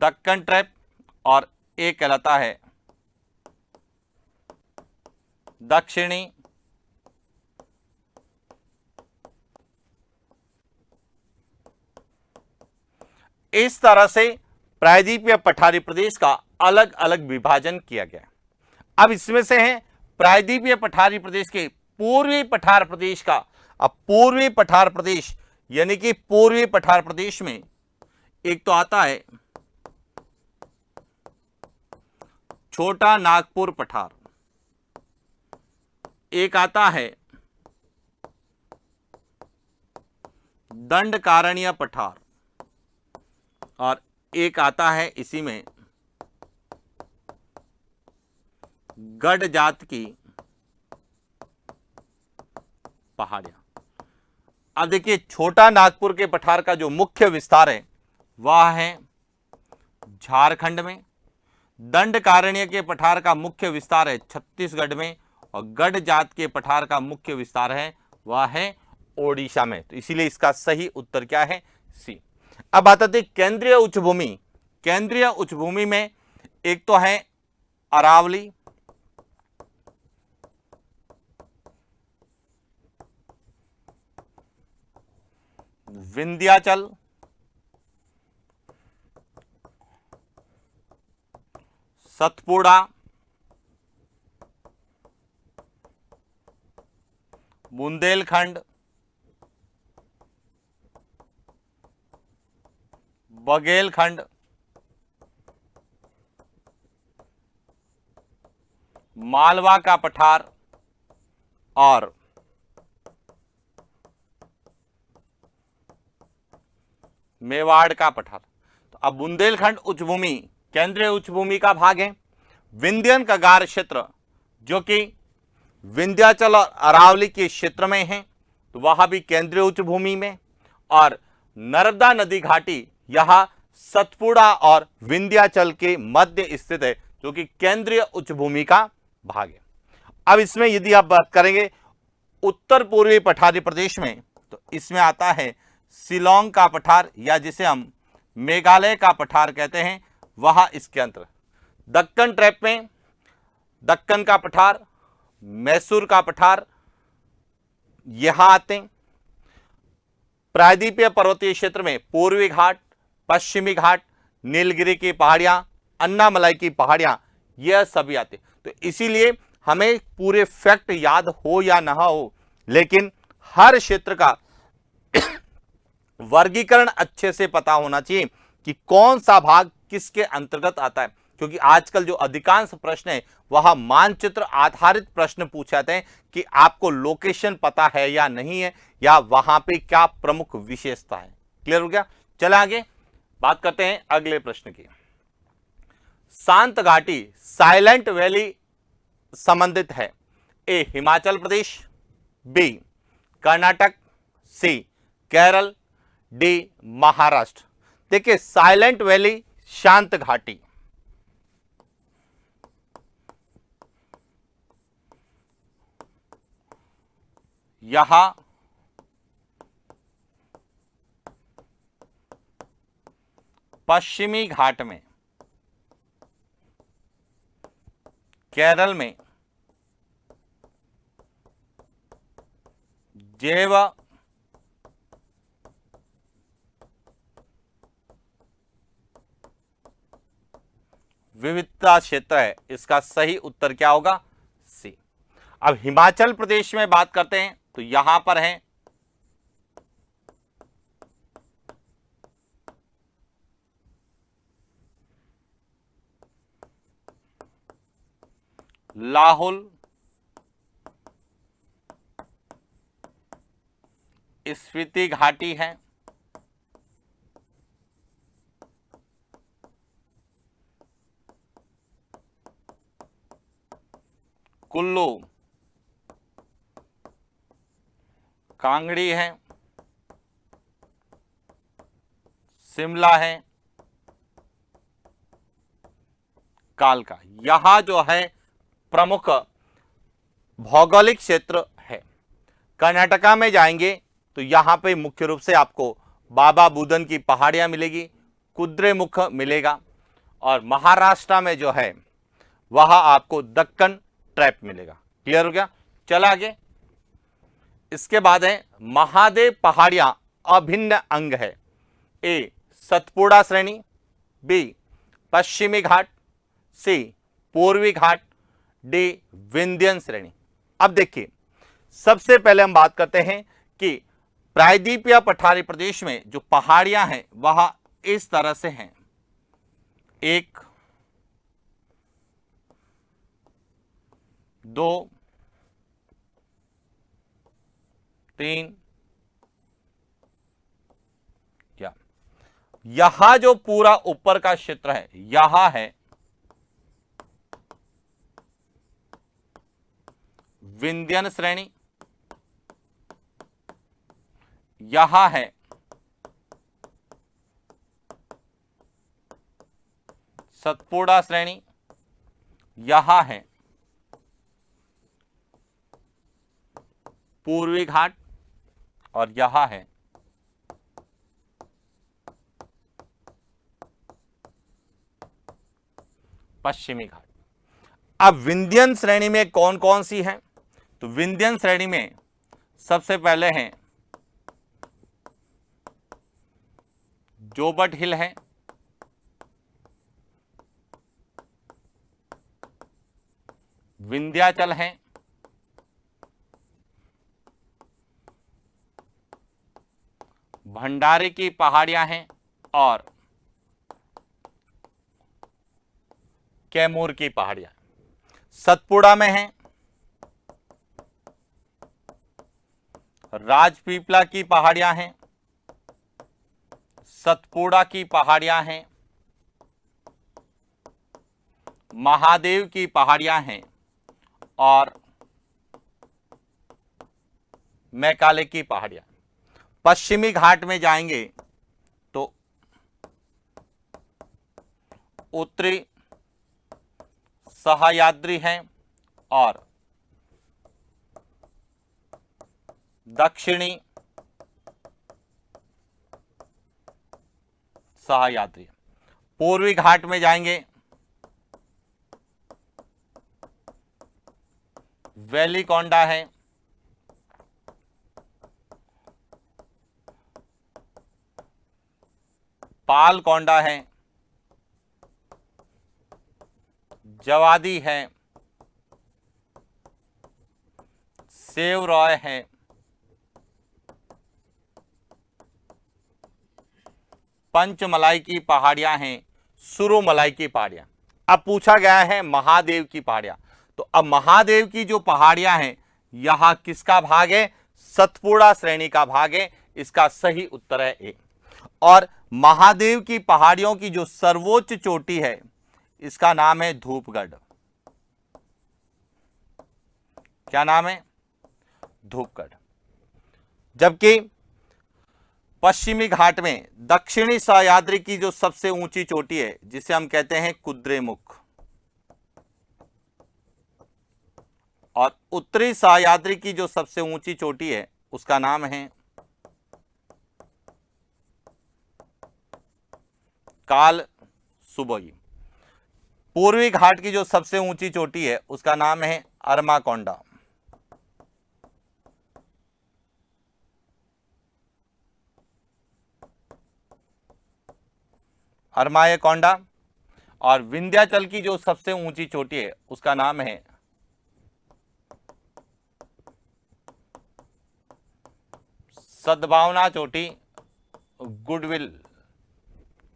दक्कन ट्रैप, और एक कहलाता है दक्षिणी इस तरह से प्रायद्वीपीय पठारी प्रदेश का अलग अलग विभाजन किया गया। अब इसमें से है प्रायद्वीपीय पठारी प्रदेश के पूर्वी पठार प्रदेश का। अब पूर्वी पठार प्रदेश यानी कि पूर्वी पठार प्रदेश में एक तो आता है छोटा नागपुर पठार, एक आता है दंडकारण्य पठार, और एक आता है इसी में गढ़ जात की पहाड़ियां। अब देखिए, छोटा नागपुर के पठार का जो मुख्य विस्तार है वह है झारखंड में। दंडकारण्य के पठार का मुख्य विस्तार है छत्तीसगढ़ में। और गढ़ जात के पठार का मुख्य विस्तार है वह है ओडिशा में। तो इसीलिए इसका सही उत्तर क्या है? सी। अब बात आती है केंद्रीय उच्चभूमि। केंद्रीय उच्चभूमि में एक तो है अरावली, विंध्याचल, सतपुड़ा, बुंदेलखंड, बघेलखंड, मालवा का पठार और मेवाड़ का पठार। तो अब बुंदेलखंड उच्चभूमि केंद्रीय उच्चभूमि का भाग है। विंध्यन कगार क्षेत्र जो कि विंध्याचल और अरावली के क्षेत्र में है, तो वह भी केंद्रीय उच्चभूमि में। और नर्मदा नदी घाटी यह सतपुड़ा और विंध्याचल के मध्य स्थित है, जो कि केंद्रीय उच्चभूमि का भाग है। अब इसमें यदि आप बात करेंगे उत्तर पूर्वी पठारी प्रदेश में, तो इसमें आता है शिलोंग का पठार, या जिसे हम मेघालय का पठार कहते हैं, वह इसके अंतर। दक्कन ट्रैप में दक्कन का पठार, मैसूर का पठार यहां आते हैं। प्रायद्वीपीय पर्वतीय क्षेत्र में पूर्वी घाट, पश्चिमी घाट, नीलगिरी की पहाड़ियां, अन्नामलाई की पहाड़ियां, यह सभी आते। तो इसीलिए हमें पूरे फैक्ट याद हो या ना हो, लेकिन हर क्षेत्र का वर्गीकरण अच्छे से पता होना चाहिए कि कौन सा भाग किसके अंतर्गत आता है। क्योंकि आजकल जो अधिकांश प्रश्न है वह मानचित्र आधारित प्रश्न पूछे जाते हैं कि आपको लोकेशन पता है या नहीं है, या वहां पे क्या प्रमुख विशेषता है। क्लियर हो गया? चले आगे बात करते हैं अगले प्रश्न की। शांत घाटी साइलेंट वैली संबंधित है ए हिमाचल प्रदेश, बी कर्नाटक, सी केरल, डी महाराष्ट्र। देखिए, साइलेंट वैली शांत घाटी यहां पश्चिमी घाट में, केरल में जैव विविधता क्षेत्र है। इसका सही उत्तर क्या होगा? सी। अब हिमाचल प्रदेश में बात करते हैं, तो यहां पर है लाहौल, स्पीति घाटी है, कुल्लू कांगड़ी है, शिमला है, कालका। यहां जो है प्रमुख भौगोलिक क्षेत्र है। कर्नाटका में जाएंगे तो यहां पे मुख्य रूप से आपको बाबा बुदन की पहाड़ियां मिलेगी, कुद्रेमुख मिलेगा। और महाराष्ट्र में जो है वह आपको दक्कन ट्रैप मिलेगा। क्लियर हो गया? चला आगे। इसके बाद है महादेव पहाड़ियां अभिन्न अंग है ए सतपुड़ा श्रेणी, बी पश्चिमी घाट, सी पूर्वी घाट, डी विंध्यन श्रेणी। अब देखिए, सबसे पहले हम बात करते हैं कि प्रायद्वीपीय पठारी प्रदेश में जो पहाड़ियां हैं वह इस तरह से हैं। 1 2 3 क्या यहां जो पूरा ऊपर का क्षेत्र है यहां है विंध्यन श्रेणी, यहां है सतपुड़ा श्रेणी, यहां है पूर्वी घाट और यहां है पश्चिमी घाट। अब विंध्यन श्रेणी में कौन कौन सी है? तो विंध्यन श्रेणी में सबसे पहले हैं जोबट हिल है, विंध्याचल है, भंडारी की पहाड़ियां हैं और कैमूर की पहाड़ियां। सतपुड़ा में है राजपीपला की पहाड़ियां हैं, सतपुड़ा की पहाड़ियां हैं, महादेव की पहाड़ियां हैं और मैकाले की पहाड़ियां। पश्चिमी घाट में जाएंगे तो उत्तरी सह्याद्री है और दक्षिणी सह्याद्री। पूर्वी घाट में जाएंगे वेलिकोंडा है, पालकोंडा है, जवादी है, सेवरॉय है, पंचमलाई की पहाड़ियां हैं, सुरुमलाई की पहाड़ियां। अब पूछा गया है महादेव की पहाड़ियां, तो अब महादेव की जो पहाड़ियां हैं यहां किसका भाग है? सतपुड़ा श्रेणी का भाग है। इसका सही उत्तर है ए। और महादेव की पहाड़ियों की जो सर्वोच्च चोटी है इसका नाम है धूपगढ़। क्या नाम है? धूपगढ़। जबकि पश्चिमी घाट में दक्षिणी सह्याद्री की जो सबसे ऊंची चोटी है जिसे हम कहते हैं कुद्रेमुख, और उत्तरी सह्याद्री की जो सबसे ऊंची चोटी है उसका नाम है काल सुबोई। पूर्वी घाट की जो सबसे ऊंची चोटी है उसका नाम है अरमाकोंडा। अरमाकोंडा। और विंध्याचल की जो सबसे ऊंची चोटी है उसका नाम है सद्भावना चोटी, गुडविल।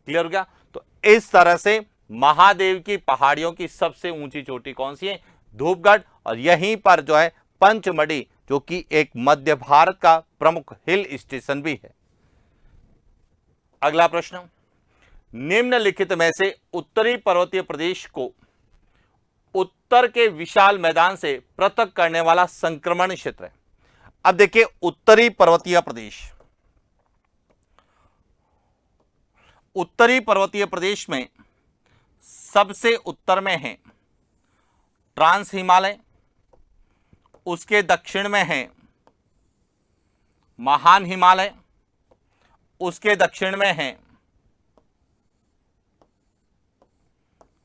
क्लियर हो गया? तो इस तरह से महादेव की पहाड़ियों की सबसे ऊंची चोटी कौन सी है? धूपगढ़। और यहीं पर जो है पंचमढ़ी जो कि एक मध्य भारत का प्रमुख हिल स्टेशन भी है। अगला प्रश्न, निम्नलिखित में से उत्तरी पर्वतीय प्रदेश को उत्तर के विशाल मैदान से पृथक करने वाला संक्रमण क्षेत्र है। अब देखिए उत्तरी पर्वतीय प्रदेश, उत्तरी पर्वतीय प्रदेश में सबसे उत्तर में है ट्रांस हिमालय, उसके दक्षिण में है महान हिमालय, उसके दक्षिण में है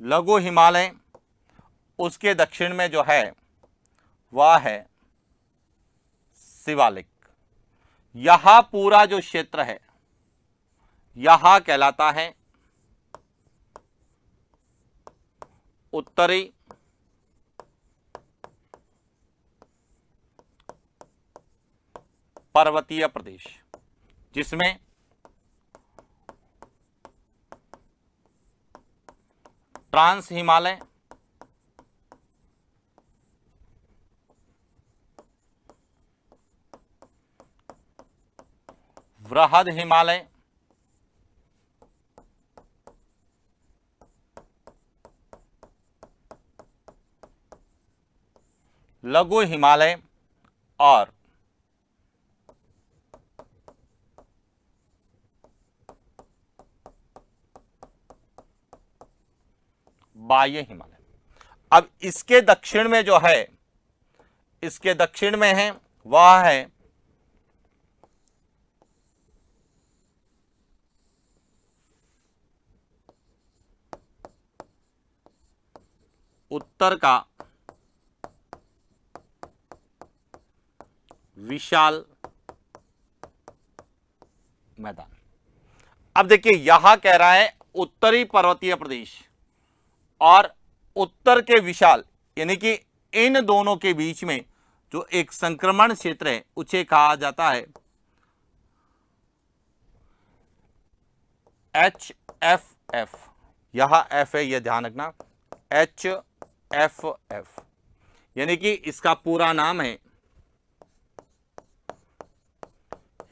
लघु हिमालय, उसके दक्षिण में जो है वह है शिवालिक। यहां पूरा जो क्षेत्र है यहां कहलाता है उत्तरी पर्वतीय प्रदेश, जिसमें ट्रांस हिमालय, वृहद हिमालय, लघु हिमालय और बाह्य हिमालय। अब इसके दक्षिण में जो है, इसके दक्षिण में है वह है उत्तर का विशाल मैदान। अब देखिए यहां कह रहा है उत्तरी पर्वतीय प्रदेश और उत्तर के विशाल, यानी कि इन दोनों के बीच में जो एक संक्रमण क्षेत्र है उसे कहा जाता है HFF। यहां F है, यह ध्यान रखना, HFF, यानी कि इसका पूरा नाम है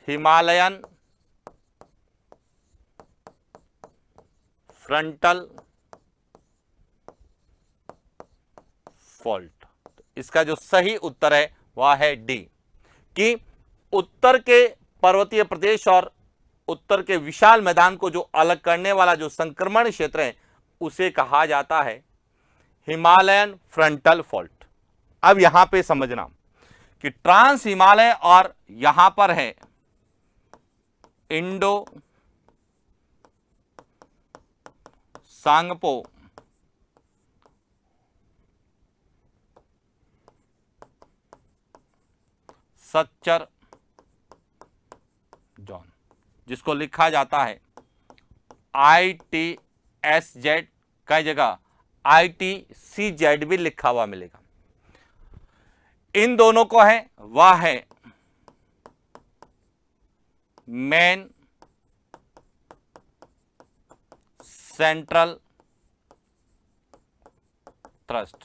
हिमालयन फ्रंटल फॉल्ट। इसका जो सही उत्तर है वह है डी, कि उत्तर के पर्वतीय प्रदेश और उत्तर के विशाल मैदान को जो अलग करने वाला जो संक्रमण क्षेत्र है उसे कहा जाता है हिमालयन फ्रंटल फॉल्ट। अब यहां पे समझना कि ट्रांस हिमालय और यहां पर है इंडो सांगपो सच्चर जॉन, जिसको लिखा जाता है ITSZ, कई जगह ITCZ भी लिखा हुआ मिलेगा। इन दोनों को है वह है main central thrust,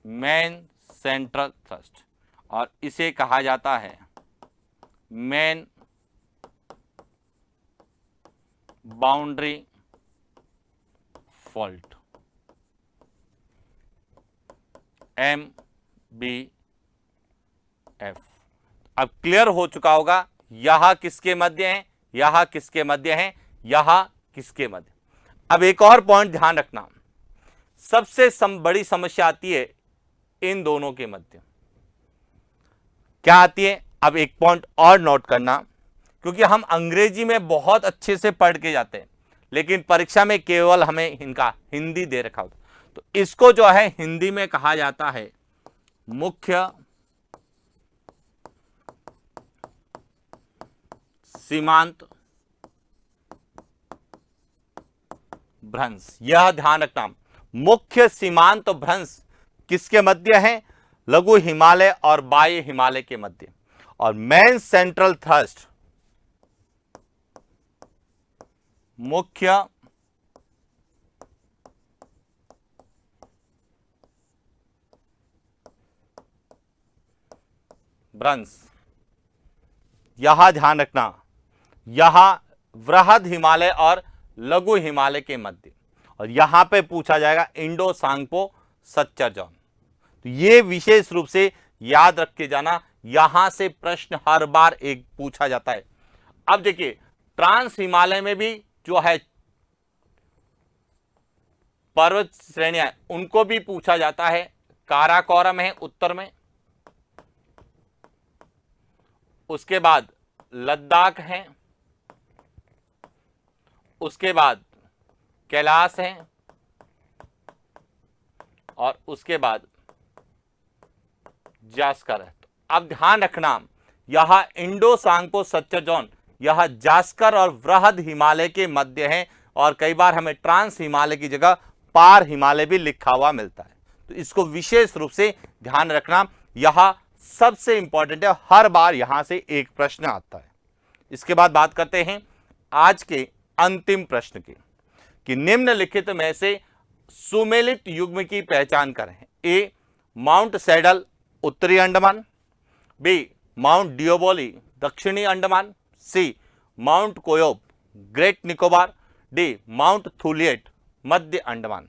main central thrust, और इसे कहा जाता है मेन बाउंड्री फॉल्ट, MBF। अब क्लियर हो चुका होगा यहां किसके मध्य है, यहां किसके मध्य है, यहां किसके मध्य। अब एक और पॉइंट ध्यान रखना, सबसे बड़ी समस्या आती है इन दोनों के मध्य। क्या आती है? अब एक पॉइंट और नोट करना, क्योंकि हम अंग्रेजी में बहुत अच्छे से पढ़ के जाते हैं लेकिन परीक्षा में केवल हमें इनका हिंदी दे रखा होता, तो इसको जो है हिंदी में कहा जाता है मुख्य सीमांत भ्रंश। यह ध्यान रखना, मुख्य सीमांत भ्रंश किसके मध्य है? लघु हिमालय और बाह्य हिमालय के मध्य। और मेन सेंट्रल थ्रस्ट मुख्य भ्रंश, यहां ध्यान रखना, यहां वृहद हिमालय और लघु हिमालय के मध्य। और यहां पे पूछा जाएगा इंडो सांगपो सच्चर जॉन। तो ये विशेष रूप से याद रख के जाना, यहां से प्रश्न हर बार एक पूछा जाता है। अब देखिए ट्रांस हिमालय में भी जो है पर्वत श्रेणियां उनको भी पूछा जाता है। काराकोरम है उत्तर में, उसके बाद लद्दाख है, उसके बाद कैलाश है, और उसके बाद जास्कर है। तो अब ध्यान रखना, यह इंडो सांगपो सच्चर जॉन यह जास्कर और वृहद हिमालय के मध्य है, और कई बार हमें ट्रांस हिमालय की जगह पार हिमालय भी लिखा हुआ मिलता है। तो इसको विशेष रूप से ध्यान रखना, यह सबसे इंपॉर्टेंट है, हर बार यहां से एक प्रश्न आता है। इसके बाद बात करते हैं आज के अंतिम प्रश्न की, कि निम्नलिखित में से सुमेलित युग्म की पहचान करें। ए माउंट सैडल उत्तरी अंडमान, बी माउंट डियोबोली दक्षिणी Andaman, C mount Koyob great Nicobar, D mount Thuillier मध्य अंडमान।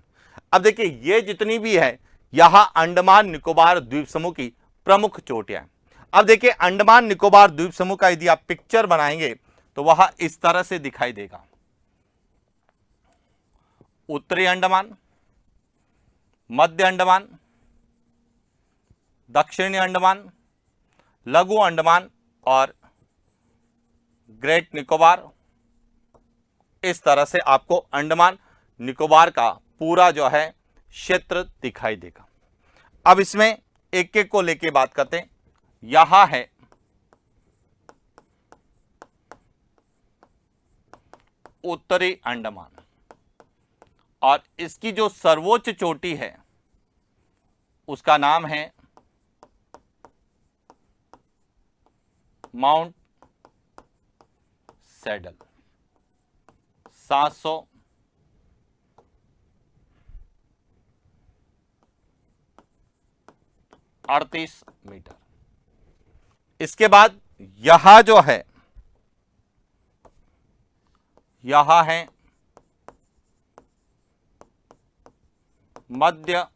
अब देखिए ये जितनी भी है यहां अंडमान निकोबार द्वीप समूह की प्रमुख चोटियां हैं। अब देखिए अंडमान निकोबार द्वीप समूह का यदि आप पिक्चर बनाएंगे तो वह इस तरह से दिखाई देगा। उत्तरी अंडमान, मध्य अंडमान, दक्षिणी अंडमान, लघु अंडमान और ग्रेट निकोबार। इस तरह से आपको अंडमान निकोबार का पूरा जो है क्षेत्र दिखाई देगा। अब इसमें एक एक को लेके बात करते हैं। यहां है उत्तरी अंडमान और इसकी जो सर्वोच्च चोटी है उसका नाम है माउंट सैडल, 738 मीटर। इसके बाद यहां जो है यहां है मध्य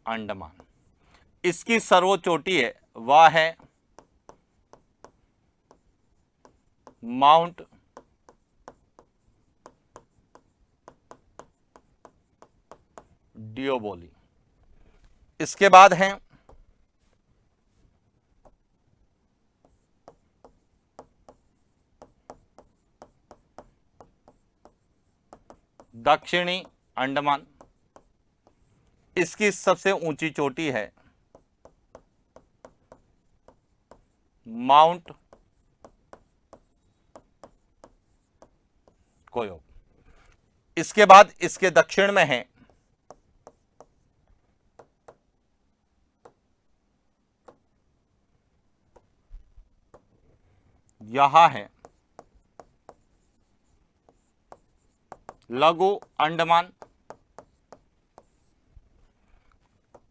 अंडमान, इसकी सर्वोच्च चोटी है वह है माउंट डिओबोली। इसके बाद है दक्षिणी अंडमान, इसकी सबसे ऊंची चोटी है माउंट कोयोब। इसके बाद इसके दक्षिण में है यहां है लघु अंडमान।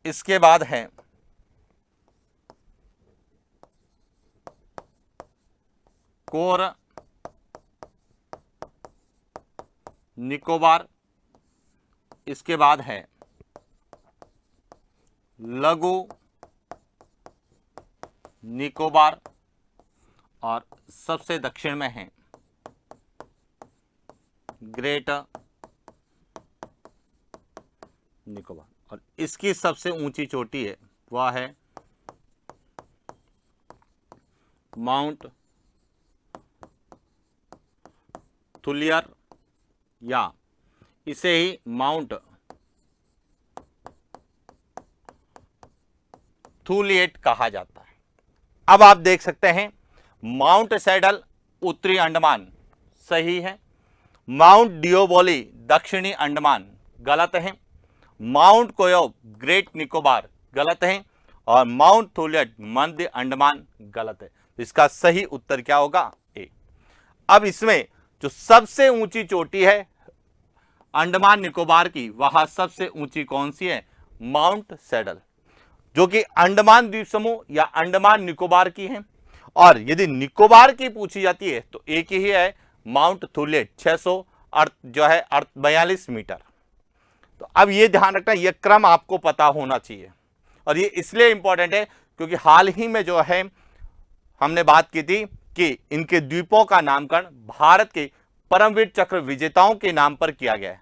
इसके बाद है कोर निकोबार। इसके बाद है लघु निकोबार और सबसे दक्षिण में है ग्रेट निकोबार और इसकी सबसे ऊंची चोटी है वह है माउंट थुलियर या इसे ही माउंट थूलिएट कहा जाता है। अब आप देख सकते हैं माउंट सैडल उत्तरी अंडमान सही है, माउंट डिओबोली दक्षिणी अंडमान गलत है, माउंट कोयोब ग्रेट निकोबार गलत है और माउंट थूलिएट मध्य अंडमान गलत है। तो इसका सही उत्तर क्या होगा? ए। अब इसमें जो सबसे ऊंची चोटी है अंडमान निकोबार की वह सबसे ऊंची कौन सी है? माउंट सैडल, जो कि अंडमान द्वीप समूह या अंडमान निकोबार की है। और यदि निकोबार की पूछी जाती है तो एक ही है माउंट थूलिएट 642 मीटर। तो अब ये ध्यान रखना, यह क्रम आपको पता होना चाहिए और ये इसलिए इंपॉर्टेंट है क्योंकि हाल ही में जो है हमने बात की थी कि इनके द्वीपों का नामकरण भारत के परमवीर चक्र विजेताओं के नाम पर किया गया है,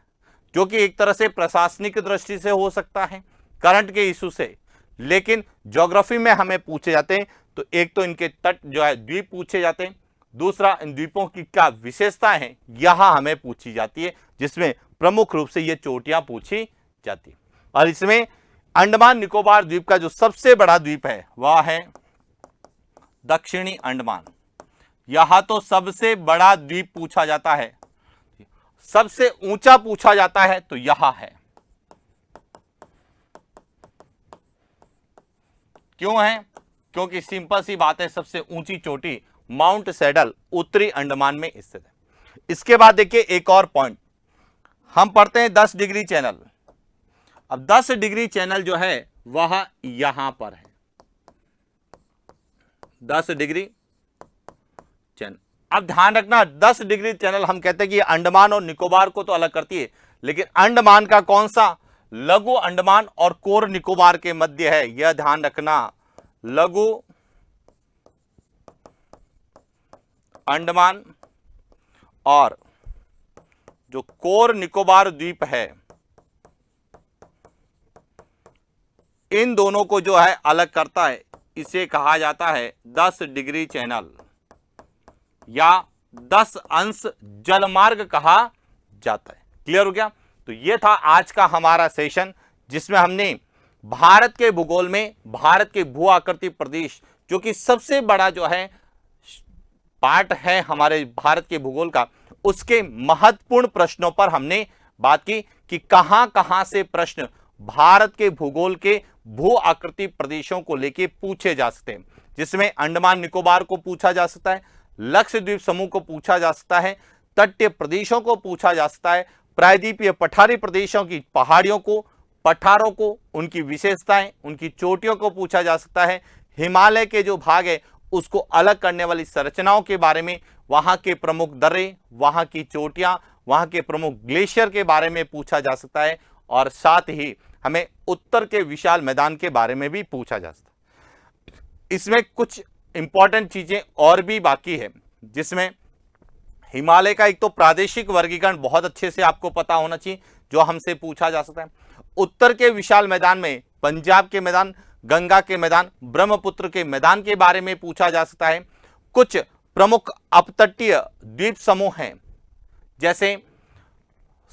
जो कि एक तरह से प्रशासनिक दृष्टि से हो सकता है करंट के इशू से, लेकिन ज्योग्राफी में हमें पूछे जाते हैं तो एक तो इनके तट जो है द्वीप पूछे जाते हैं, दूसरा इन द्वीपों की क्या विशेषताएं हैं यहां हमें पूछी जाती है, जिसमें प्रमुख रूप से ये चोटियां पूछी जाती है। और इसमें अंडमान निकोबार द्वीप का जो सबसे बड़ा द्वीप है वह है दक्षिणी अंडमान। यहां तो सबसे बड़ा द्वीप पूछा जाता है, सबसे ऊंचा पूछा जाता है तो यहां है। क्यों है? क्योंकि सिंपल सी बात है, सबसे ऊंची चोटी माउंट सैडल उत्तरी अंडमान में स्थित है। इसके बाद देखिए एक और पॉइंट, हम पढ़ते हैं 10 डिग्री चैनल। अब 10 डिग्री चैनल जो है वह यहां पर है, 10 डिग्री चैनल। अब ध्यान रखना 10 डिग्री चैनल हम कहते हैं कि अंडमान और निकोबार को तो अलग करती है, लेकिन अंडमान का कौन सा लघु अंडमान और कोर निकोबार के मध्य है, यह ध्यान रखना। लघु अंडमान और जो कोर निकोबार द्वीप है, इन दोनों को जो है अलग करता है, इसे कहा जाता है 10 डिग्री चैनल या 10 अंश जलमार्ग कहा जाता है। क्लियर हो गया? तो ये था आज का हमारा सेशन, जिसमें हमने भारत के भूगोल में भारत के भू आकृति प्रदेश, जो कि सबसे बड़ा जो है पार्ट है हमारे भारत के भूगोल का, उसके महत्वपूर्ण प्रश्नों पर हमने बात की कि कहां से प्रश्न भारत के भूगोल के भू आकृति प्रदेशों को लेके पूछे जा सकते हैं, जिसमें अंडमान निकोबार को पूछा जा सकता है, लक्षद्वीप समूह को पूछा जा सकता है, तटीय प्रदेशों को पूछा जा सकता है, प्रायद्वीपीय पठारी प्रदेशों की पहाड़ियों को, पठारों को, उनकी विशेषताएं, उनकी चोटियों को पूछा जा सकता है, हिमालय के जो भाग है उसको अलग करने वाली संरचनाओं के बारे में, वहां के प्रमुख दर्रे, वहां की चोटियां, वहां के प्रमुख ग्लेशियर के बारे में पूछा जा सकता है, और साथ ही हमें उत्तर के विशाल मैदान के बारे में भी पूछा जा सकता है। इसमें कुछ इंपॉर्टेंट चीजें और भी बाकी है, जिसमें हिमालय का एक तो प्रादेशिक वर्गीकरण बहुत अच्छे से आपको पता होना चाहिए, जो हमसे पूछा जा सकता है। उत्तर के विशाल मैदान में पंजाब के मैदान, गंगा के मैदान, ब्रह्मपुत्र के मैदान के बारे में पूछा जा सकता है। कुछ प्रमुख अपतटीय द्वीप समूह हैं, जैसे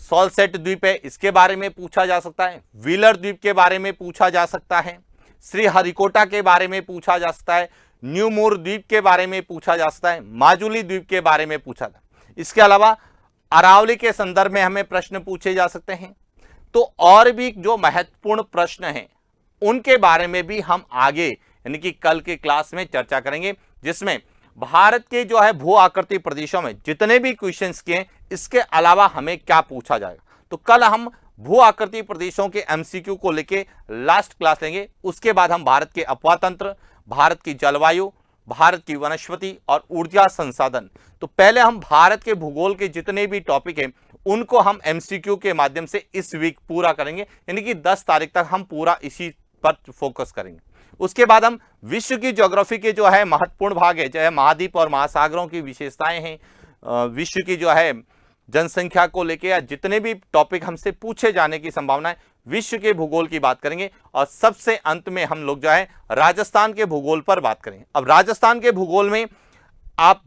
सॉलसेट द्वीप है, इसके बारे में पूछा जा सकता है। व्हीलर द्वीप के बारे में पूछा जा सकता है। श्रीहरिकोटा के बारे में पूछा जा सकता है। न्यू मूर द्वीप के बारे में पूछा जा सकता है। माजुली द्वीप के बारे में पूछा था। इसके अलावा अरावली के संदर्भ में हमें प्रश्न पूछे जा सकते हैं। तो और भी जो महत्वपूर्ण प्रश्न हैं उनके बारे में भी हम आगे यानी कि कल के क्लास में चर्चा करेंगे, जिसमें भारत के जो है भू आकृति प्रदेशों में जितने भी क्वेश्चंस किए, इसके अलावा हमें क्या पूछा जाएगा। तो कल हम भू आकृति प्रदेशों के एमसीक्यू को लेके लास्ट क्लास लेंगे। उसके बाद हम भारत के अपवा तंत्र, भारत की जलवायु, भारत की वनस्पति और ऊर्जा संसाधन, तो पहले हम भारत के भूगोल के जितने भी टॉपिक हैं उनको हम एमसीक्यू के माध्यम से इस वीक पूरा करेंगे, यानी कि 10 तारीख तक हम पूरा इसी पर फोकस करेंगे। उसके बाद हम विश्व की ज्योग्राफी के जो है महत्वपूर्ण भाग है, चाहे महाद्वीप और महासागरों की विशेषताएं हैं, विश्व की जो है जनसंख्या को लेके या जितने भी टॉपिक हमसे पूछे जाने की संभावना है, विश्व के भूगोल की बात करेंगे। और सबसे अंत में हम लोग जो है राजस्थान के भूगोल पर बात करेंगे। अब राजस्थान के भूगोल में आप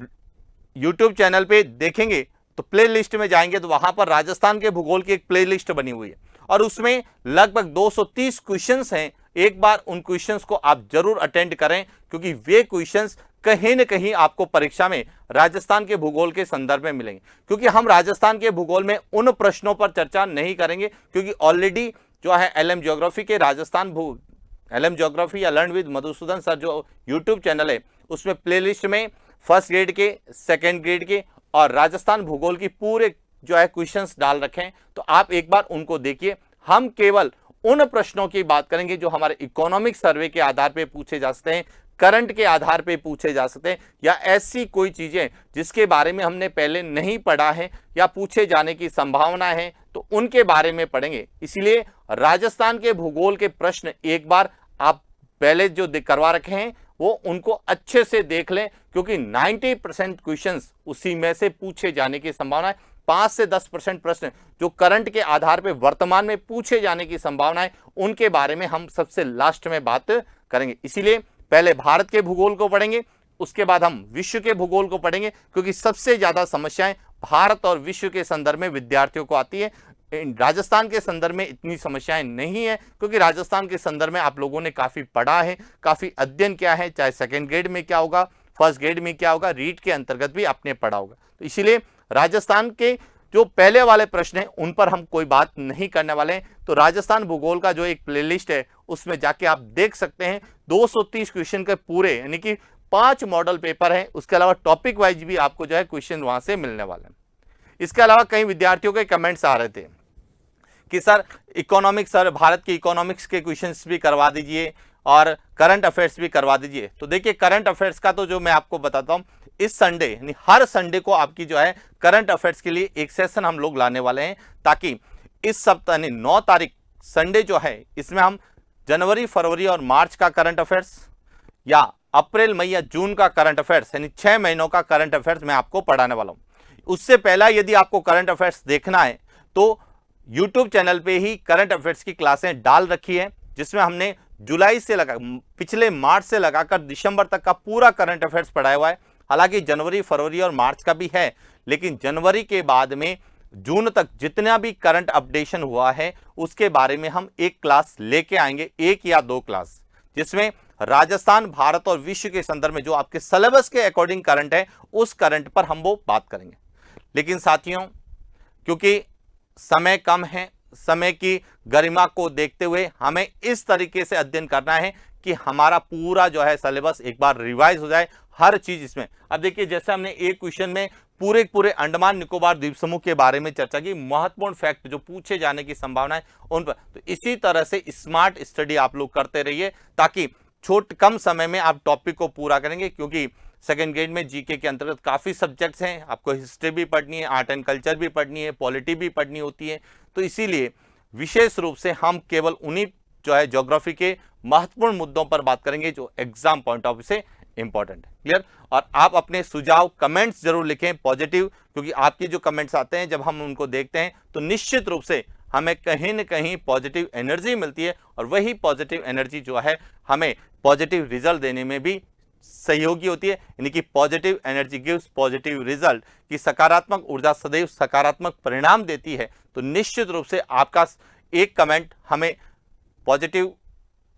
YouTube चैनल पे देखेंगे तो प्ले लिस्ट में जाएंगे तो वहां पर राजस्थान के भूगोल की एक प्ले लिस्ट बनी हुई है और उसमें लगभग 230 क्वेश्चंस हैं। एक बार उन क्वेश्चंस को आप जरूर अटेंड करें, क्योंकि वे क्वेश्चंस कहीं न कहीं आपको परीक्षा में राजस्थान के भूगोल के संदर्भ में मिलेंगे। क्योंकि हम राजस्थान के भूगोल में उन प्रश्नों पर चर्चा नहीं करेंगे, क्योंकि ऑलरेडी जो है LM ज्योग्राफी के राजस्थान LM ज्योग्राफी या लर्न विद मधुसूदन सर जो यूट्यूब चैनल है, उसमें प्लेलिस्ट में फर्स्ट ग्रेड के, सेकेंड ग्रेड के और राजस्थान भूगोल की पूरे जो है क्वेश्चंस डाल रखे हैं, तो आप एक बार उनको देखिए। हम केवल उन प्रश्नों की बात करेंगे जो हमारे इकोनॉमिक सर्वे के आधार पे पूछे जा सकते हैं, करंट के आधार पे पूछे जा सकते हैं, या ऐसी कोई चीजें जिसके बारे में हमने पहले नहीं पढ़ा है या पूछे जाने की संभावना है, तो उनके बारे में पढ़ेंगे। इसलिए राजस्थान के भूगोल के प्रश्न एक बार आप पहले जो करवा रखे हैं वो उनको अच्छे से देख लें, क्योंकि 90% क्वेश्चंस उसी में से पूछे जाने की संभावना है। 5 से 10% प्रश्न जो करंट के आधार पे वर्तमान में पूछे जाने की संभावना है, उनके बारे में हम सबसे लास्ट में बात करेंगे। इसीलिए पहले भारत के भूगोल को पढ़ेंगे, उसके बाद हम विश्व के भूगोल को पढ़ेंगे, क्योंकि सबसे ज्यादा समस्याएं भारत और विश्व के संदर्भ में विद्यार्थियों को आती है। राजस्थान के संदर्भ में इतनी समस्याएं नहीं है, क्योंकि राजस्थान के संदर्भ में आप लोगों ने काफी पढ़ा है, काफी अध्ययन किया है, चाहे सेकेंड ग्रेड में क्या होगा, फर्स्ट ग्रेड में क्या होगा, रीट के अंतर्गत भी आपने पढ़ा होगा। तो इसीलिए राजस्थान के जो पहले वाले प्रश्न हैं उन पर हम कोई बात नहीं करने वाले हैं। तो राजस्थान भूगोल का जो एक प्लेलिस्ट है उसमें जाके आप देख सकते हैं 230 क्वेश्चन के पूरे, यानी कि 5 मॉडल पेपर हैं। उसके अलावा टॉपिक वाइज भी आपको जो है क्वेश्चन वहां से मिलने वाले हैं। इसके अलावा कई विद्यार्थियों के कमेंट्स आ रहे थे कि सर इकोनॉमिक्स, सर भारत के इकोनॉमिक्स के क्वेश्चंस भी करवा दीजिए और करंट अफेयर्स भी करवा दीजिए। तो देखिए करंट अफेयर्स का तो जो मैं आपको बताता हूं, इस संडे यानी हर संडे को आपकी जो है करंट अफेयर्स के लिए एक सेशन हम लोग लाने वाले हैं, ताकि इस सप्ताह यानी 9 तारीख संडे जो है इसमें हम जनवरी, फरवरी और मार्च का करंट अफेयर्स या अप्रैल, मई या जून का करंट अफेयर्स यानी 6 महीनों का करंट अफेयर्स मैं आपको पढ़ाने वाला हूं। उससे पहला यदि आपको करंट अफेयर्स देखना है तो यूट्यूब चैनल पे ही करंट अफेयर्स की क्लासें डाल रखी है, जिसमें हमने जुलाई से लगा पिछले मार्च से लगाकर दिसंबर तक का पूरा करंट अफेयर्स पढ़ाया हुआ है। हालांकि जनवरी, फरवरी और मार्च का भी है, लेकिन जनवरी के बाद में जून तक जितना भी करंट अपडेशन हुआ है उसके बारे में हम एक क्लास लेके आएंगे, एक या दो क्लास, जिसमें राजस्थान, भारत और विश्व के संदर्भ में जो आपके सिलेबस के अकॉर्डिंग करंट है उस करंट पर हम वो बात करेंगे। लेकिन साथियों, क्योंकि समय कम है, समय की गरिमा को देखते हुए हमें इस तरीके से अध्ययन करना है कि हमारा पूरा जो है सिलेबस एक बार रिवाइज हो जाए, हर चीज इसमें। अब देखिए, जैसे हमने एक क्वेश्चन में पूरे अंडमान निकोबार द्वीप समूह के बारे में चर्चा की, महत्वपूर्ण फैक्ट जो पूछे जाने की संभावना है उन पर, तो इसी तरह से स्मार्ट स्टडी आप लोग करते रहिए ताकि कम समय में आप टॉपिक को पूरा करेंगे। क्योंकि सेकंड ग्रेड में जीके के अंतर्गत काफी सब्जेक्ट्स हैं, आपको हिस्ट्री भी पढ़नी है, आर्ट एंड कल्चर भी पढ़नी है, पॉलिटी भी पढ़नी होती है। तो इसीलिए विशेष रूप से हम केवल उन्हीं जो है ज्योग्राफी के महत्वपूर्ण मुद्दों पर बात करेंगे जो एग्जाम पॉइंट ऑफ व्यू से इंपॉर्टेंट है। क्लियर? और आप अपने सुझाव कमेंट्स जरूर लिखें पॉजिटिव, क्योंकि आपके जो कमेंट्स आते हैं जब हम उनको देखते हैं तो निश्चित रूप से हमें कहीं न कहीं पॉजिटिव एनर्जी मिलती है, और वही पॉजिटिव एनर्जी जो है हमें पॉजिटिव रिजल्ट देने में भी सहयोगी होती है। यानी कि positive energy gives positive result, की सकारात्मक ऊर्जा सदैव सकारात्मक परिणाम देती है। तो निश्चित रूप से आपका एक कमेंट हमें पॉजिटिव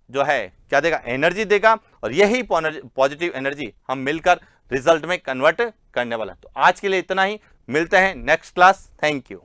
जो है क्या देगा, एनर्जी देगा, और यही पॉजिटिव एनर्जी हम मिलकर रिजल्ट में कन्वर्ट करने वाला है। तो आज के लिए इतना ही, मिलते हैं नेक्स्ट क्लास। Thank you.